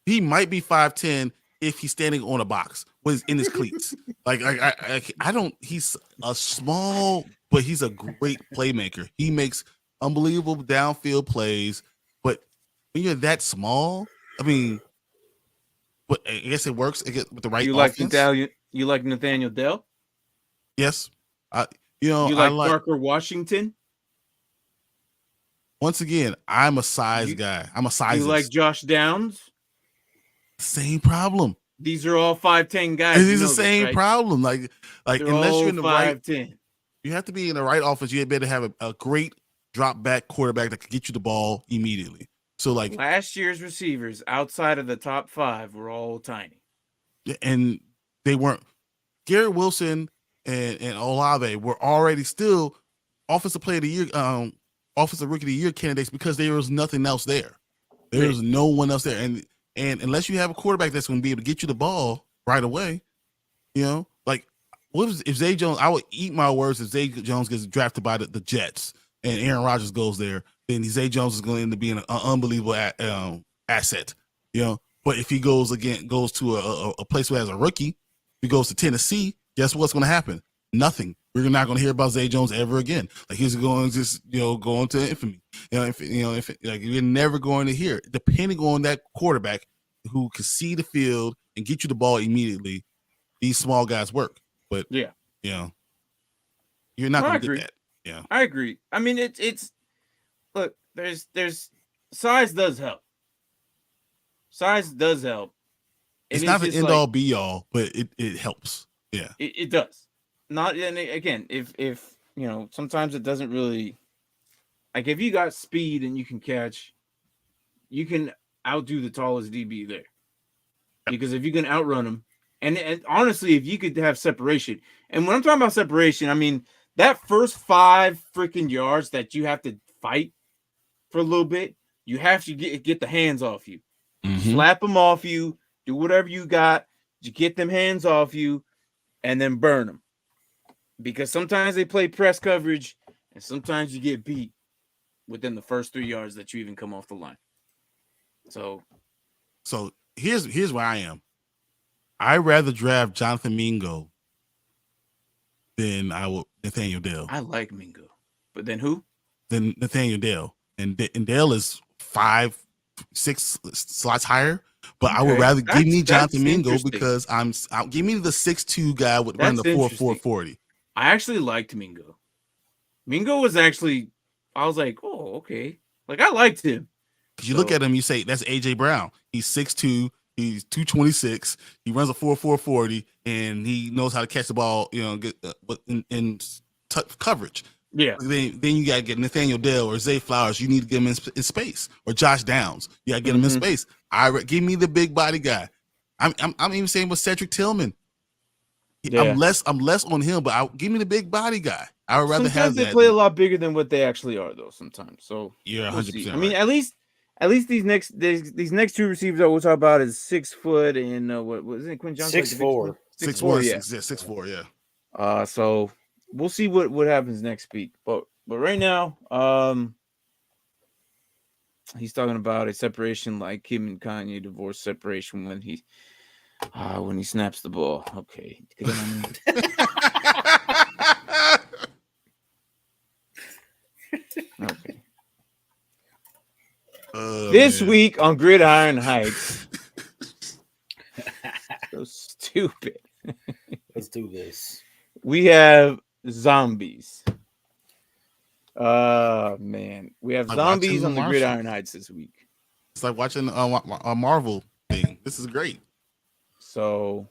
he might be 5'10" if he's standing on a box with in his cleats. I don't. He's a small, but he's a great playmaker. He makes unbelievable downfield plays. But when you're that small, I mean, but I guess it works with the right. You like Nathaniel Dell? Yes. You like Parker Washington? Once again, I'm a size guy. I'm a size. You like Josh Downs? Same problem. These are all 5'10" guys. It's the same problem. Like they're unless you're in the 5'10". You have to be in the right offense. You better have a great drop back quarterback that can get you the ball immediately. So last year's receivers outside of the top 5 were all tiny. And they weren't. Garrett Wilson and Olave were already still offensive player of the year, offensive rookie of the year candidates because there was nothing else there. There was no one else there. And unless you have a quarterback that's going to be able to get you the ball right away, if Zay Jones, I would eat my words if Zay Jones gets drafted by the Jets and Aaron Rodgers goes there, then Zay Jones is going to end up being an unbelievable asset, But if he goes to a place where as a rookie, he goes to Tennessee, guess what's going to happen? Nothing. We're not going to hear about Zay Jones ever again. He's going to just go into infamy. You're never going to hear it. Depending on that quarterback who can see the field and get you the ball immediately, these small guys work. But you're not going to get that. Yeah, I agree. I mean, it's look. There's size does help. Size does help. It's not the end all be all, but it helps. Yeah, it does. Not and again, if sometimes it doesn't really. If you got speed and you can catch, you can outdo the tallest DB there. Because if you can outrun them, and honestly, if you could have separation, and when I'm talking about separation, I mean that first 5 freaking yards that you have to fight for a little bit, you have to get the hands off you, slap them off you, do whatever you got, you get them hands off you, and then burn them. Because sometimes they play press coverage, and sometimes you get beat within the first 3 yards that you even come off the line. So here's where I am. I'd rather draft Jonathan Mingo than I would Nathaniel Dell. I like Mingo. But then who? Then Nathaniel Dell. And Dell is 5-6 slots higher. But I would rather give me Jonathan Mingo because give me the 6'2" guy with running the 4.40. I actually liked Mingo. Mingo was actually, I was like, oh, okay. I liked him. You look at him, you say, that's A.J. Brown. He's 6'2", he's 226, he runs a 4.40, and he knows how to catch the ball, in coverage. Yeah. Then you got to get Nathaniel Dell or Zay Flowers. You need to get him in space. Or Josh Downs. You got to get him in space. Give me the big body guy. I'm even saying with Cedric Tillman. Yeah. I'm less on him, but give me the big body guy. I would rather Sometimes have they that. play a lot bigger than what they actually are, though. Sometimes, so Yeah, we'll 100%. see. I Right. mean, at least these next two receivers that we'll talk about is 6 foot and what was it? Quinn Johnson 6'4". 6'4", yeah. 6'4", yeah. So we'll see what happens next week. But right now, he's talking about a separation like Kim and Kanye divorce separation when he snaps the ball. Okay. Okay. This week on Gridiron Heights. So stupid. Let's do this. We have zombies. Man. We have zombies on the Gridiron Heights this week. It's like watching a Marvel thing. This is great. So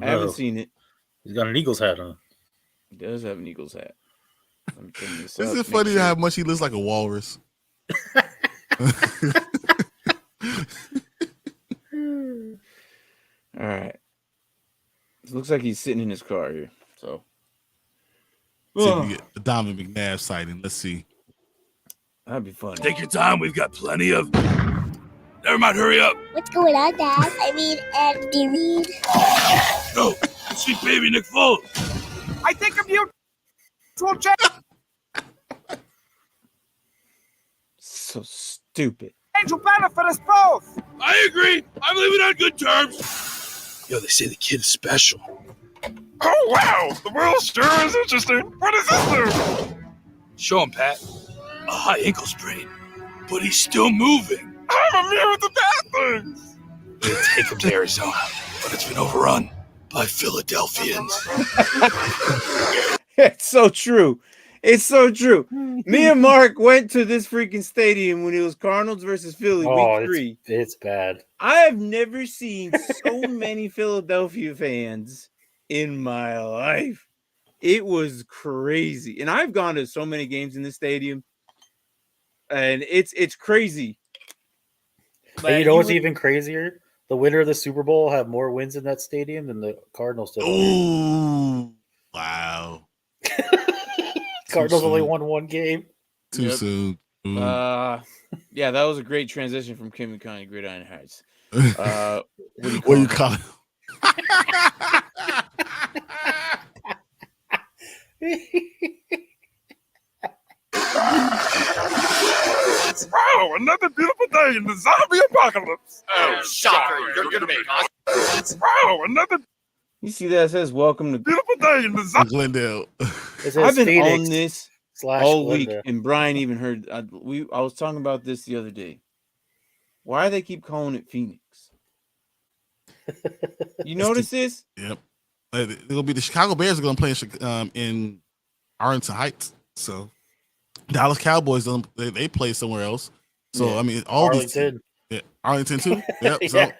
I haven't seen it. He's got an Eagles hat on. He does have an Eagles hat. Let me turn this Isn't up, it funny how much he looks like a walrus? All right. It looks like he's sitting in his car here. So see if we get the Donovan McNabb sighting. Let's see. That'd be funny. Take your time. We've got plenty of. Never mind. Hurry up. What's going on, Dad? I mean, Andy Reid. No, sweet baby Nick Foles. I think of you. Will change So stupid. will benefit us both. I agree. I'm leaving on good terms. Yo, they say the kid is special. Oh wow, the world sure is interesting. What does this do? Show him, Pat. A high ankle sprain, but he's still moving. I'm immune with the bad things. We'll take him to Arizona, but it's been overrun by Philadelphians. It's so true. It's so true. Me and Mark went to this freaking stadium when it was Cardinals versus Philly week 3. It's bad. I have never seen so many Philadelphia fans in my life. It was crazy. And I've gone to so many games in this stadium. And it's crazy. And you know what's even crazier? The winner of the Super Bowl have more wins in that stadium than the Cardinals did. Oh, wow. Cardinals only won one game. Too soon. Yeah, that was a great transition from Kim and Kanye Gridiron Heights. What do you call it? Wow, another beautiful day in the zombie apocalypse. Oh, shocker, you're gonna make us. Wow, another You see that? It says welcome to beautiful day in the zombie. Glendale. I've been on this all week, Glendale. and Brian even heard. I was talking about this the other day. Why do they keep calling it Phoenix? You notice this? Yep. It'll be the Chicago Bears are going to play in Arlington Heights. So Dallas Cowboys they play somewhere else. So Yeah. I mean, all Arlington. these Arlington too. Yep. Yeah.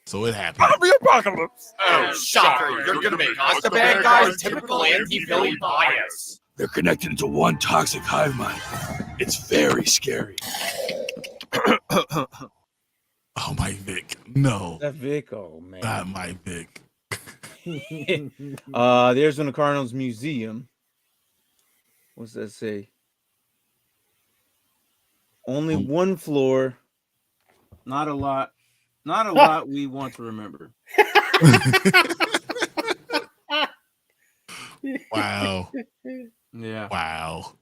So it happened. Zombie apocalypse. Oh, shocker, you're gonna make us the bad guys. Typical anti-Philly bias. They're connected into one toxic hive mind. It's very scary. Oh, my Vic. No, That Vic, oh man. not my Vic. There's in the Cardinals Museum. What's that say? Only one floor. Not a lot. Not a lot we want to remember. Wow. Yeah. Wow.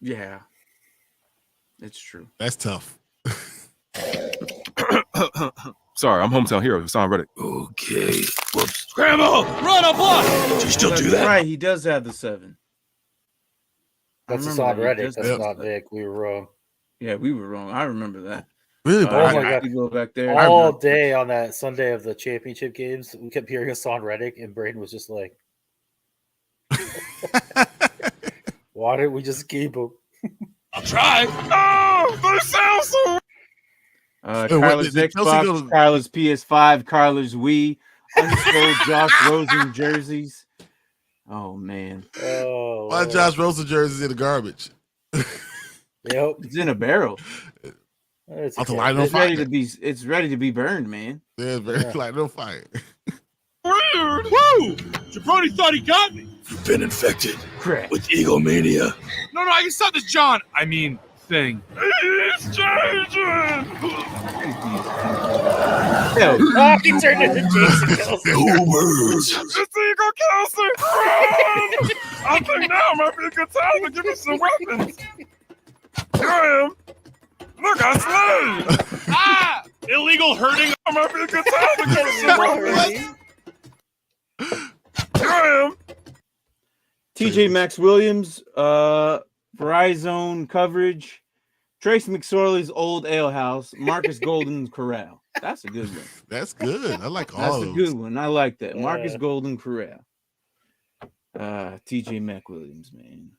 Yeah. It's true. That's tough. Sorry, I'm hometown hero. Hassan Reddick. Okay. Whoops. Scramble! Run a block! Do you still do That's that? right. He does have the 7. I That's remember Hassan that. He Reddick. does That's have not the- Vic. We were wrong. Yeah, we were wrong. I remember that. Really? Oh my God. You go back there. All day on that Sunday of the championship games, we kept hearing Hassan Reddick, and Braden was just like, why didn't we just keep him? I'll try. Oh, they sound so. Kyler's did Chelsea Xbox, go to- Kyler's PS5, Kyler's Wii, unsold Josh Rosen jerseys. Oh man, Oh, Why Josh Rosen jerseys in the garbage? Yep. it's in a barrel. It's About to okay. light it on It's ready fire. to be. It's ready to be burned, man. Yeah, very Yeah. light it on fire. Weird. Woo! Jabroni thought he got me. You've been infected Crap. with egomania. No, I can stop this John. I mean, thing. He's changing. Hell, Oh, he turned into Jason Kelsey. Cool words. It's Eagle Kelsey. Run! I think now might be a good time to give me some weapons. Here I am. Look, I slayed. Ah! Illegal hurting. That might be a good time to give me some weapons. Here I am. TJ Maxx Williams, Verizon coverage, Trace McSorley's Old Ale House, Marcus Golden's Corral. That's a good one. That's good. I like all That's of a those. good one. I like that. Marcus Yeah. Golden Corral. TJ Maxx Williams, man.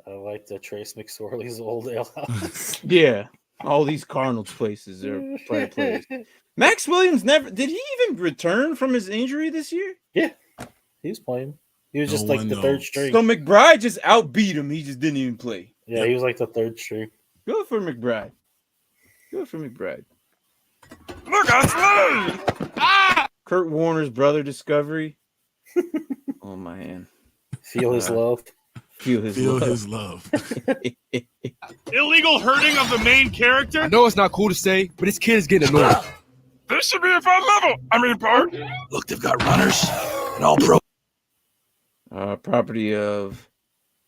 I like the Trace McSorley's Old Ale House. Yeah. All these Cardinals places are player players. Max Williams did he even return from his injury this year? He was playing. He was No just like one the third knows. string. So McBride just outbeat him. He just didn't even play. Yeah, he was like the third string. Good for McBride. Good for McBride. Look, I slayed. Ah! Kurt Warner's brother discovery. Oh man. Feel his love. Feel his Feel love. his love. Illegal hurting of the main character. I know it's not cool to say, but this kid is getting annoying. This should be a fun level. I mean, part. Look, they've got runners and all pro. Property of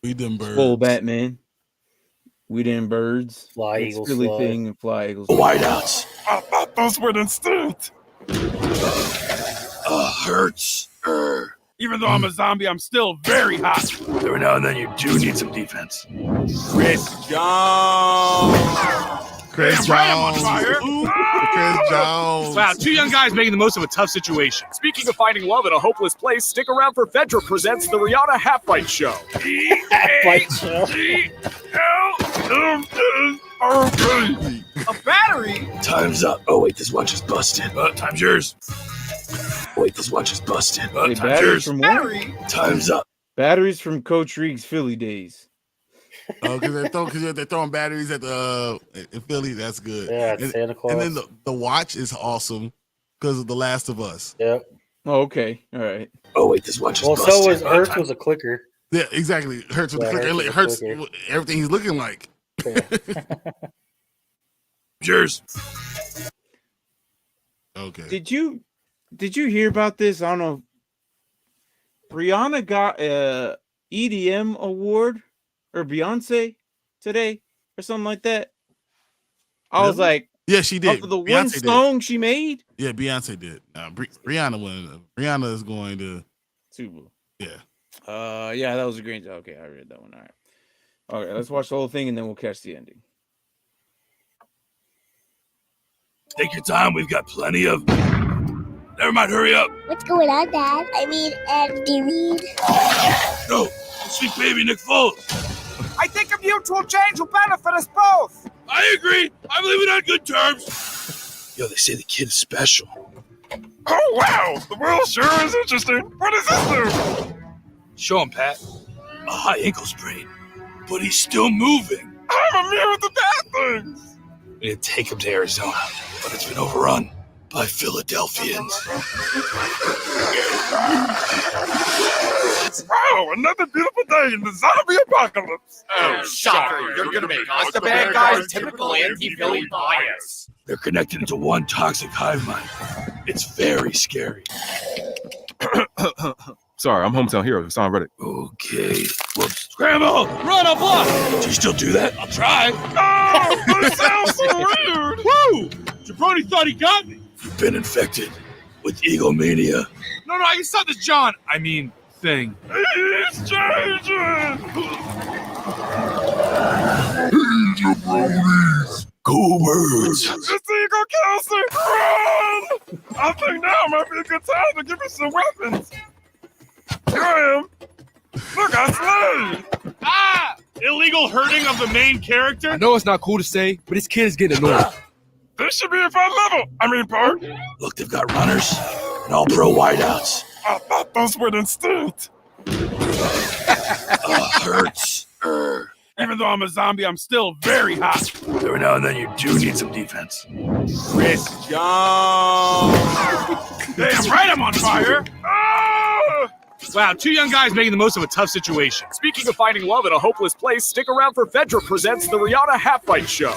We them birds. Full Batman. We Them Birds. Fly It's Eagles Philly Fly. Thing and Fly Eagles. Wideouts. I thought those were instinct. Hurts. Even though I'm a zombie, I'm still very hot. Every now and then you do need some defense. Chris Jones. Chris Damn right, I'm on Jones. fire. Chris Jones. Wow, two young guys making the most of a tough situation. Speaking of finding love in a hopeless place, stick around for Fedra presents the Rihanna Half Fight Show. Fight show. E-A-L-M-N-O-P. A battery? Time's up. Oh, wait, this watch is busted. Time's yours. Wait, this watch is busted. Hey, Time's batteries yours. from what? Battery? Time's up. Batteries from Coach Reeg's Philly days. Oh, because they're throwing batteries at the in Philly. That's good. Yeah, it's Santa Claus. And then the watch is awesome because of The Last of Us. Yep. Oh, okay. All right. Oh, wait, this watch is Well, busted. so was Earth was a clicker. Yeah, exactly. Hurts with Yeah, the clicker. Hurts It with hurts the clicker. everything he's looking like. Yours. Okay. Did you hear about this? I don't know. Rihanna got a EDM award or Beyonce today or something like that. I was Really? like, Yeah, she did. for the one Beyonce did. song she made. Yeah, Beyonce did. Rihanna won. Rihanna is going to. Super Bowl. Yeah. Yeah, that was a great job. Okay, I read that one. All right. Okay, let's watch the whole thing and then we'll catch the ending. Take your time. We've got plenty of. Never mind. Hurry up. What's going on, Dad? I mean, Andy Reid. No. Sweet baby Nick Foles. I think a mutual change will benefit us both. I agree. I'm leaving on good terms. Yo, they say the kid is special. Oh, wow. The world sure is interesting. What does this do? Show him, Pat. A high ankle sprain. But he's still moving. I'm immune with the bad things. We need to take him to Arizona. But it's been overrun by Philadelphians. Wow, another beautiful day in the zombie apocalypse. Oh, shocker. You're gonna make us the bad guys. Typical anti-Philly bias. They're connected into one toxic hive mind. It's very scary. Sorry, I'm hometown hero. Hassan Reddick. Okay. Whoops. Scramble! Run a block. Do you still do that? I'll try. Oh, this sounds so weird. Woo! Jabroni thought he got me. You've been infected with egomania. No, I can stop this John. I mean, thing. He's changing. Cool words. It's Eagle Kelsey. Run! I think now might be a good time to give me some weapons. Here I am. Look, I slayed. Ah! Illegal hurting of the main character? I know it's not cool to say, but this kid is getting annoying. This should be a fun level. I mean, part. Look, they've got runners and all pro wideouts. I thought those were instinct. Hurts. Even though I'm a zombie, I'm still very hot. Every now and then you do need some defense. Chris Jones. Damn right I'm on fire. Ah! Wow, two young guys making the most of a tough situation. Speaking of finding love in a hopeless place, stick around for Fedra presents the Rihanna Half Fight Show.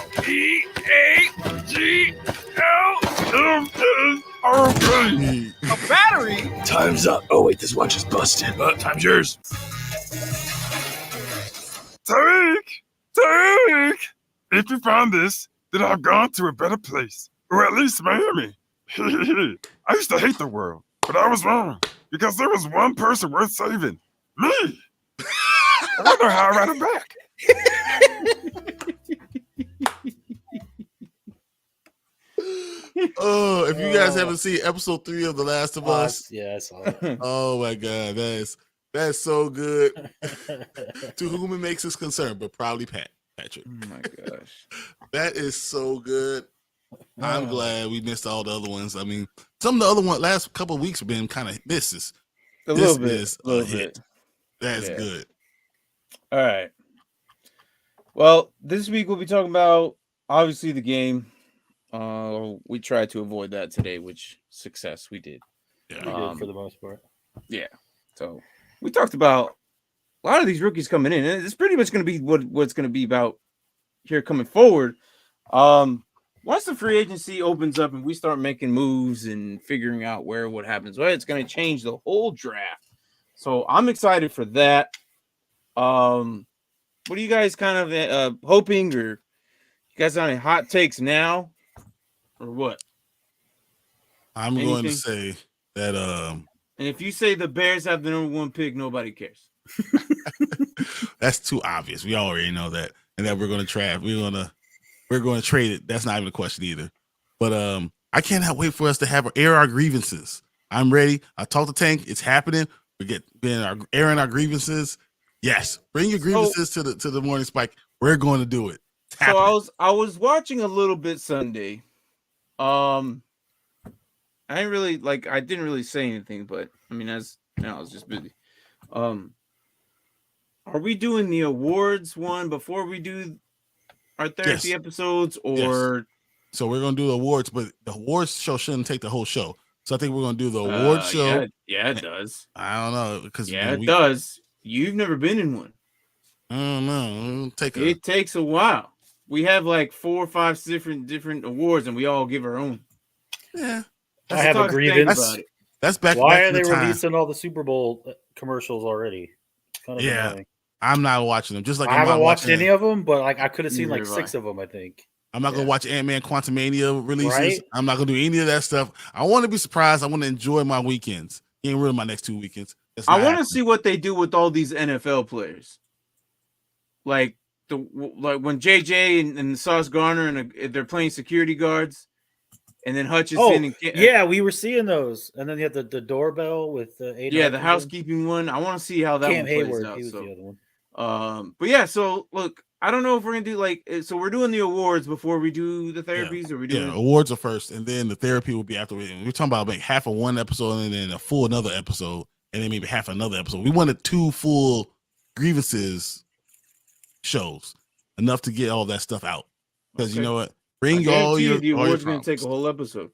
EAGLMNRP. A battery? Time's up. Oh wait, this watch is busted. Time's yours. Tariq! If you found this, then I've gone to a better place. Or at least Miami. I used to hate the world, but I was wrong. Because there was one person worth saving. Me! I wonder how I write him back. Oh, if you guys haven't seen episode 3 of The Last of Us, Yeah, I saw it. oh my God, that's so good. To whom it makes us concerned, but probably Patrick. Oh my gosh. That is so good. I'm glad we missed all the other ones. I mean, some of the other ones last couple of weeks have been kind of misses. A This little bit. is A little a hit. bit. That's Yeah. good. All right. Well, this week we'll be talking about obviously the game. We tried to avoid that today, which success we did. Yeah. We did for the most part. Yeah. So we talked about a lot of these rookies coming in, and it's pretty much going to be what it's going to be about here coming forward. Once the free agency opens up and we start making moves and figuring out what happens, well, it's going to change the whole draft. So I'm excited for that. What are you guys kind of hoping, or you guys have any hot takes now, or what? I'm going to Anything? say that And if you say the Bears have the number 1 pick, nobody cares. that's too obvious. We already know that, and that we're going to trade. We're going to trade it. That's not even a question either. But I cannot wait for us to air our grievances. I'm ready. I talked to Tank. It's happening. Airing our grievances. Yes, bring your grievances to the morning spike. We're going to do it. It's happening. So I was watching a little bit Sunday. I didn't really say anything, but I mean, I was just busy. Are we doing the awards one before we do our therapy Yes. episodes, or So we're going to do the awards, but the awards show shouldn't take the whole show. So I think we're going to do the awards show. Yeah, it does. I don't know because It does. You've never been in one. I don't know. It takes a while. We have like 4 or 5 different awards, and we all give our own. Yeah. I have a grievance. That's back. Why back are in the they time. releasing all the Super Bowl commercials already? Kind of Yeah. annoying. I'm not watching them. Just like I I'm haven't not watched watching any of them, but like I could have seen Neither like have 6 of them. I think. I'm not gonna watch Ant-Man Quantumania releases. Right? I'm not gonna do any of that stuff. I want to be surprised. I want to enjoy my weekends. Getting rid of my next 2 weekends. I want to see what they do with all these NFL players, like when JJ and Sauce Garner and they're playing security guards, and then Hutchinson. Oh, and yeah, we were seeing those, and then you had the doorbell with the the housekeeping one. I want to see how that Cam one plays Hayward, out. he was So, the other one. but yeah, so look, I don't know if we're gonna do so we're doing the awards before we do the therapies, or we do awards are first, and then the therapy will be after. We're talking about like half of one episode, and then a full another episode, and then maybe half another episode. We wanted 2 full grievances shows, enough to get all that stuff out. Because you know what, bring all your the awards your gonna take a whole episode.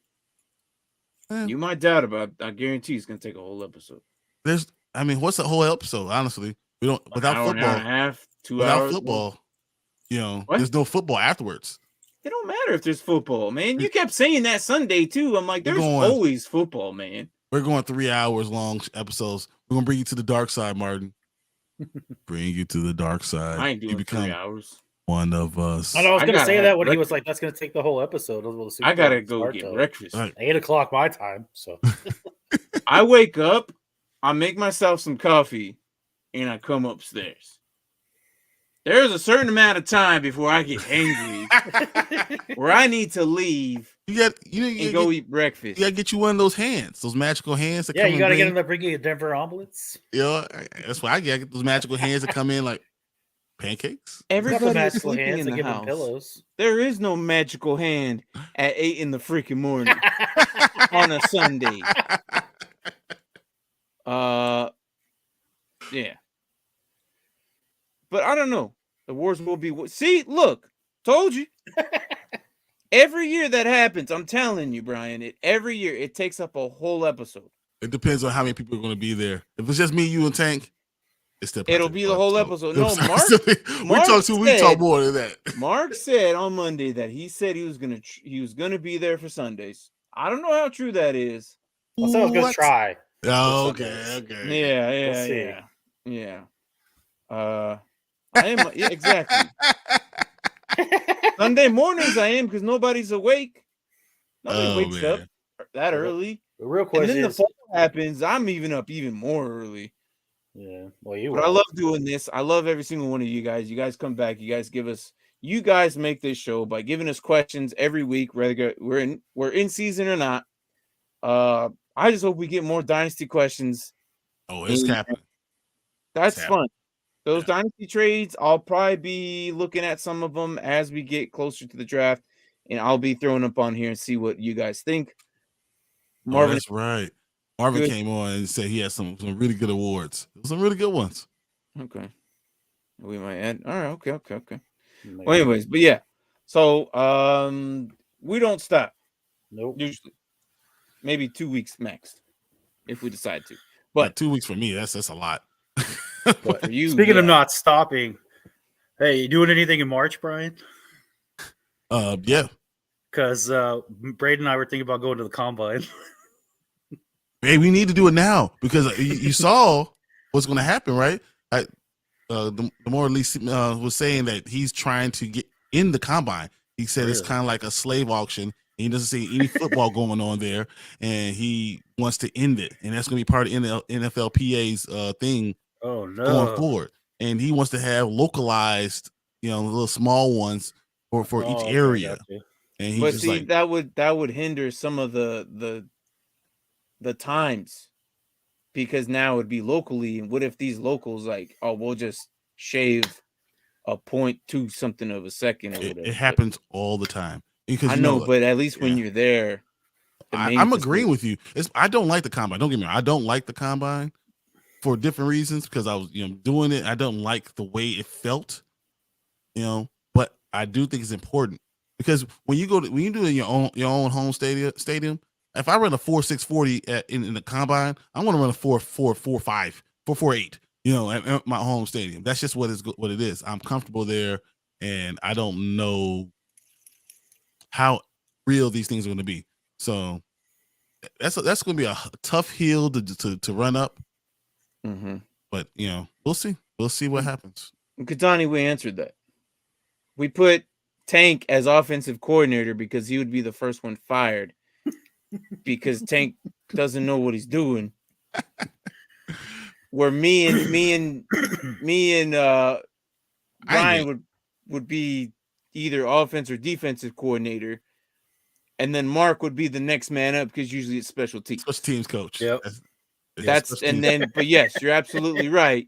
Eh. You might doubt about it. I guarantee it's gonna take a whole episode. What's the whole episode? Honestly, we don't without An hour and a football. half, 2 Without hours. football, What? there's no football afterwards. It don't matter if there's football, man. You kept saying that Sunday too. I'm like, there's always football, man. We're going 3 hours long episodes. We're gonna bring you to the dark side, Martin. Bring you to the dark side. I ain't doing you become 3 hours. one of us. I know I was I gonna gotta say have that when he breakfast. was like, "That's gonna take the whole episode." I gotta go get breakfast. Right. 8:00 my time. So I wake up, I make myself some coffee, and I come upstairs. There's a certain amount of time before I get hangry where I need to leave and go eat breakfast. You gotta get you one of those hands, those magical hands that yeah, come you gotta in get big. him to bring you a Denver omelets. That's why I gotta get those magical hands that come in like pancakes. Everybody is magical sleeping hands in that the give him house. pillows. There is no magical hand at 8 in the freaking morning on a Sunday. Yeah. But I don't know. The wars will be. See, look, told you. Every year that happens, I'm telling you, Brian. Every year it takes up a whole episode. It depends on how many people are going to be there. If it's just me, you, and Tank, it's still It'll be the whole episode. No, Mark. We talk more than that. Mark said on Monday that he said he was gonna be there for Sundays. I don't know how true that is. I said I was gonna try. Oh, okay. Yeah. I am exactly. Sunday mornings I am because nobody's awake. Nobody wakes up that early. The real question and then is, the fall happens. I'm even up even more early. Yeah. But I love doing this. I love every single one of you guys. You guys come back. You guys make this show by giving us questions every week, whether we're in season or not. I just hope we get more Dynasty questions. Oh, it's happening. That's fun. Those Dynasty trades, I'll probably be looking at some of them as we get closer to the draft, and I'll be throwing up on here and see what you guys think. Marvin, that's right. Marvin came on and said he had some really good awards. Some really good ones. Okay. We might add. All right. Okay. Well, anyways, but yeah. So we don't stop. Nope. Usually. Maybe 2 weeks max if we decide to. But 2 weeks for me, that's a lot. But for you, speaking of not stopping, hey, you doing anything in March, Brian? Yeah. Because Braden and I were thinking about going to the combine. Hey, we need to do it now because you saw what's going to happen, right? The more Lee was saying that he's trying to get in the combine. He said it's kind of like a slave auction. He doesn't see any football going on there, and he wants to end it. And that's going to be part of NFLPA's thing going forward. And he wants to have localized, little small ones for each area. And he's just see, that would hinder some of the times, because now it would be locally. And what if these locals we'll just shave a 0.2 something of a second or whatever? It happens all the time. Because I know, but at least when you're there, I'm agreeing with you. I don't like the combine. Don't get me wrong. I don't like the combine for different reasons because I was doing it. I don't like the way it felt, but I do think it's important because when you do it in your own home stadium, if I run a 4.640 in the combine, I'm going to run a 4.45, 4.48, at my home stadium. That's just what it is. I'm comfortable there, and I don't know how real these things are going to be. So that's going to be a tough hill to run up. Mm-hmm. But we'll see. We'll see what happens. Katani, we answered that. We put Tank as offensive coordinator because he would be the first one fired because Tank doesn't know what he's doing. Where me and Brian would be either offense or defensive coordinator, and then Mark would be the next man up because usually it's special teams. Special teams coach. Yep. But yes, you're absolutely right.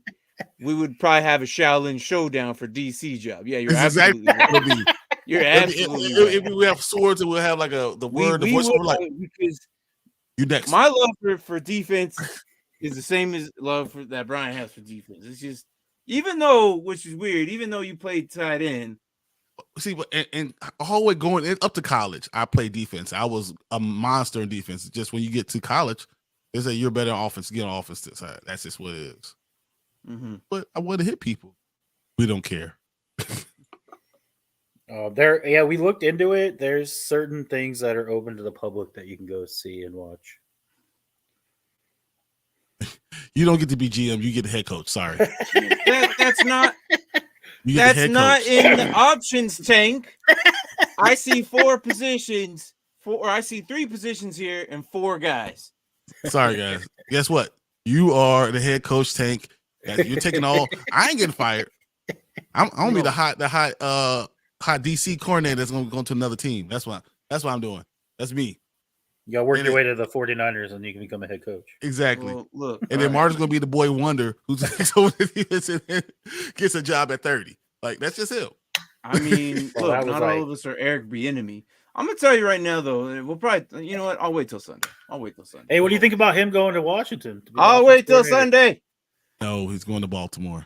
We would probably have a Shaolin showdown for DC job. Yeah, you're absolutely right. You're absolutely right. We have swords and we'll have like the voiceover like because you next. My love for defense is the same as love that Brian has for defense. It's just which is weird, even though you played tight end. See, and the whole way going up to college, I played defense. I was a monster in defense. Just when you get to college, they say you're better on offense. Get on offense side. That's just what it is. Mm-hmm. But I want to hit people. We don't care. We looked into it. There's certain things that are open to the public that you can go see and watch. You don't get to be GM. You get the head coach. Sorry. That's not. That's not in the options, Tank. I see 4 positions. I see 3 positions here and 4 guys. Sorry, guys. Guess what? You are the head coach, Tank. You're taking all. I ain't getting fired. I'm gonna be the hot DC coordinator that's gonna go to another team. That's what I'm doing. That's me. You gotta work your way to the 49ers and you can become a head coach. Exactly. Well, look, and then Martin's gonna be the boy wonder who gets a job at 30. Like that's just him. I mean, look, not all of us are Eric Bieniemy. I'm gonna tell you right now, though. We'll probably, you know what? I'll wait till Sunday. Hey, what do you think about him going to Washington? I'll wait till Sunday. No, he's going to Baltimore.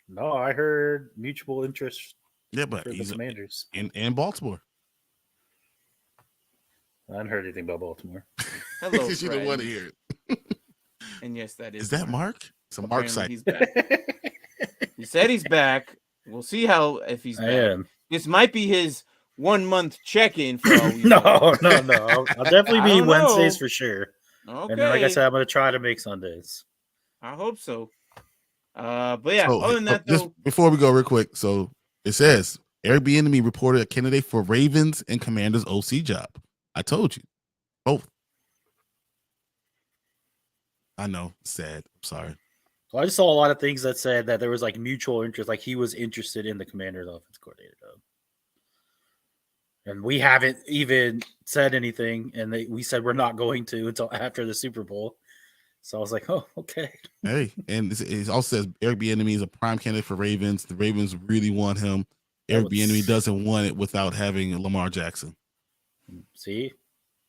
No, I heard mutual interest Yeah, but for the he's Commanders. in Baltimore. I haven't heard anything about Baltimore. Hello, Because you don't Fred. want to hear it. And yes, that is. Is that Mark? It's a Mark Apparently site. He's back. He said he's back. We'll see if he's I back. am. This might be his 1 month check-in for all we know. No. I'll definitely I be don't know. Wednesdays for sure. Okay. And then, like I said, I'm going to try to make Sundays. I hope so. But yeah, So, other than that, just though, before we go real quick, so it says Eric Bieniemy reported a candidate for Ravens and Commanders OC job. I told you, both. I know, sad. I'm sorry. Well, I just saw a lot of things that said that there was like mutual interest, like he was interested in the Commanders offense coordinator job. And we haven't even said anything, and we said we're not going to until after the Super Bowl. So I was like, oh, okay. Hey, and it also says Eric Bieniemy is a prime candidate for Ravens. The Ravens really want him. Eric Bieniemy doesn't want it without having Lamar Jackson. See,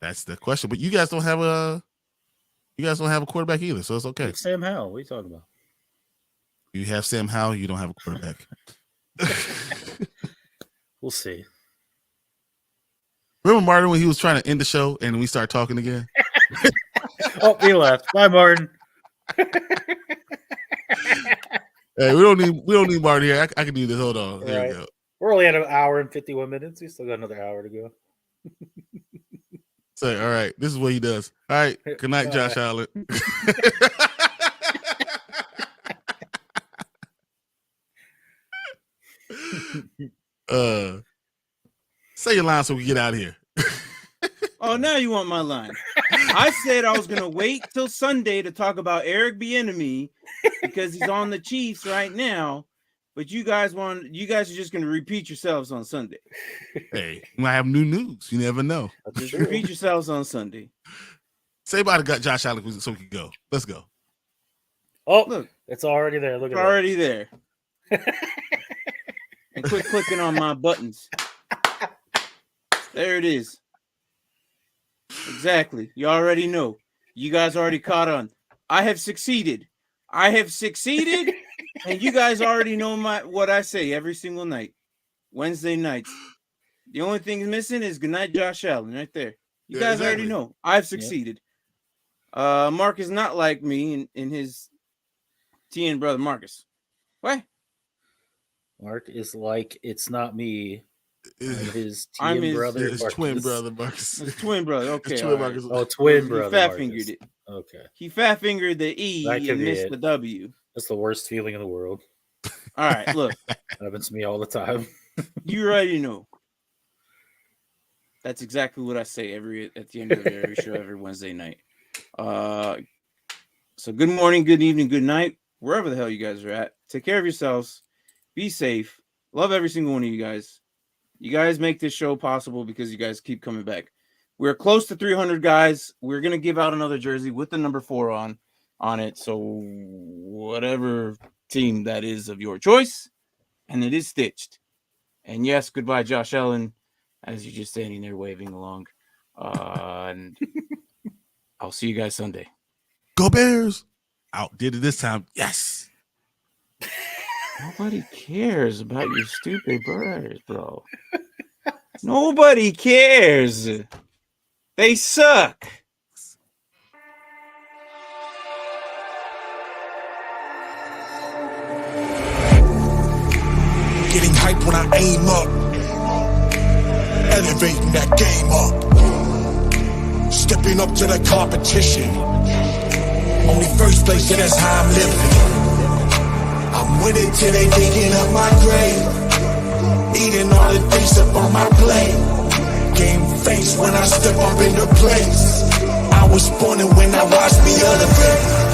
that's the question. But you guys don't have a quarterback either, so it's okay. Like Sam Howell, what are you talking about? You have Sam Howell, you don't have a quarterback. We'll see. Remember Martin when he was trying to end the show and we started talking again? Oh, he left. Bye, Martin. Hey, we don't need Martin here. I can do this. Hold on. There we go. We're only at an hour and 51 minutes. We still got another hour to go. Say, all right, this is what he does. All right, good night, Josh Allen. Say your line so we get out of here. Oh, now you want my line. I said I was going to wait till Sunday to talk about Eric Bieniemy because he's on the Chiefs right now. But you guys are just going to repeat yourselves on Sunday. Hey, we might have new news. You never know. Just repeat yourselves on Sunday. Say bye to Josh Allen so we can go. Let's go. Oh, look, it's already there. Look at it. Already there. And quit clicking on my buttons. There it is. Exactly. You already know. You guys already caught on. I have succeeded. And you guys already know what I say every single night. Wednesday nights. The only thing missing is goodnight, Josh Allen, right there. You guys already know. I've succeeded. Yeah. Mark is not like me in his TN brother Marcus. What? Mark is like it's not me. His brother, his twin brother, Marcus. His twin brother. Okay. Twin Marcus. Oh, twin brother. He fat fingered it. Okay. He fat fingered the E and missed the W. That's the worst feeling in the world. All right, look. That happens to me all the time. You already know. That's exactly what I say at the end of every show every Wednesday night. So good morning, good evening, good night, wherever the hell you guys are at. Take care of yourselves. Be safe. Love every single one of you guys. You guys make this show possible because you guys keep coming back. We're close to 300 guys. We're going to give out another jersey with the number 4 on it. So whatever team that is of your choice, and it is stitched. And yes, goodbye, Josh Allen, as you're just standing there waving along. And I'll see you guys Sunday. Go Bears! Outdid it this time. Yes. Nobody cares about your stupid Bears, bro. Nobody cares. They suck. Getting hyped when I aim up, elevating that game up, stepping up to the competition. Only first place, yeah, that's how I'm living. I'm winning till they digging up my grave, eating all the things up on my plate. Game face when I step up into place. I was born and when I watched me elevate.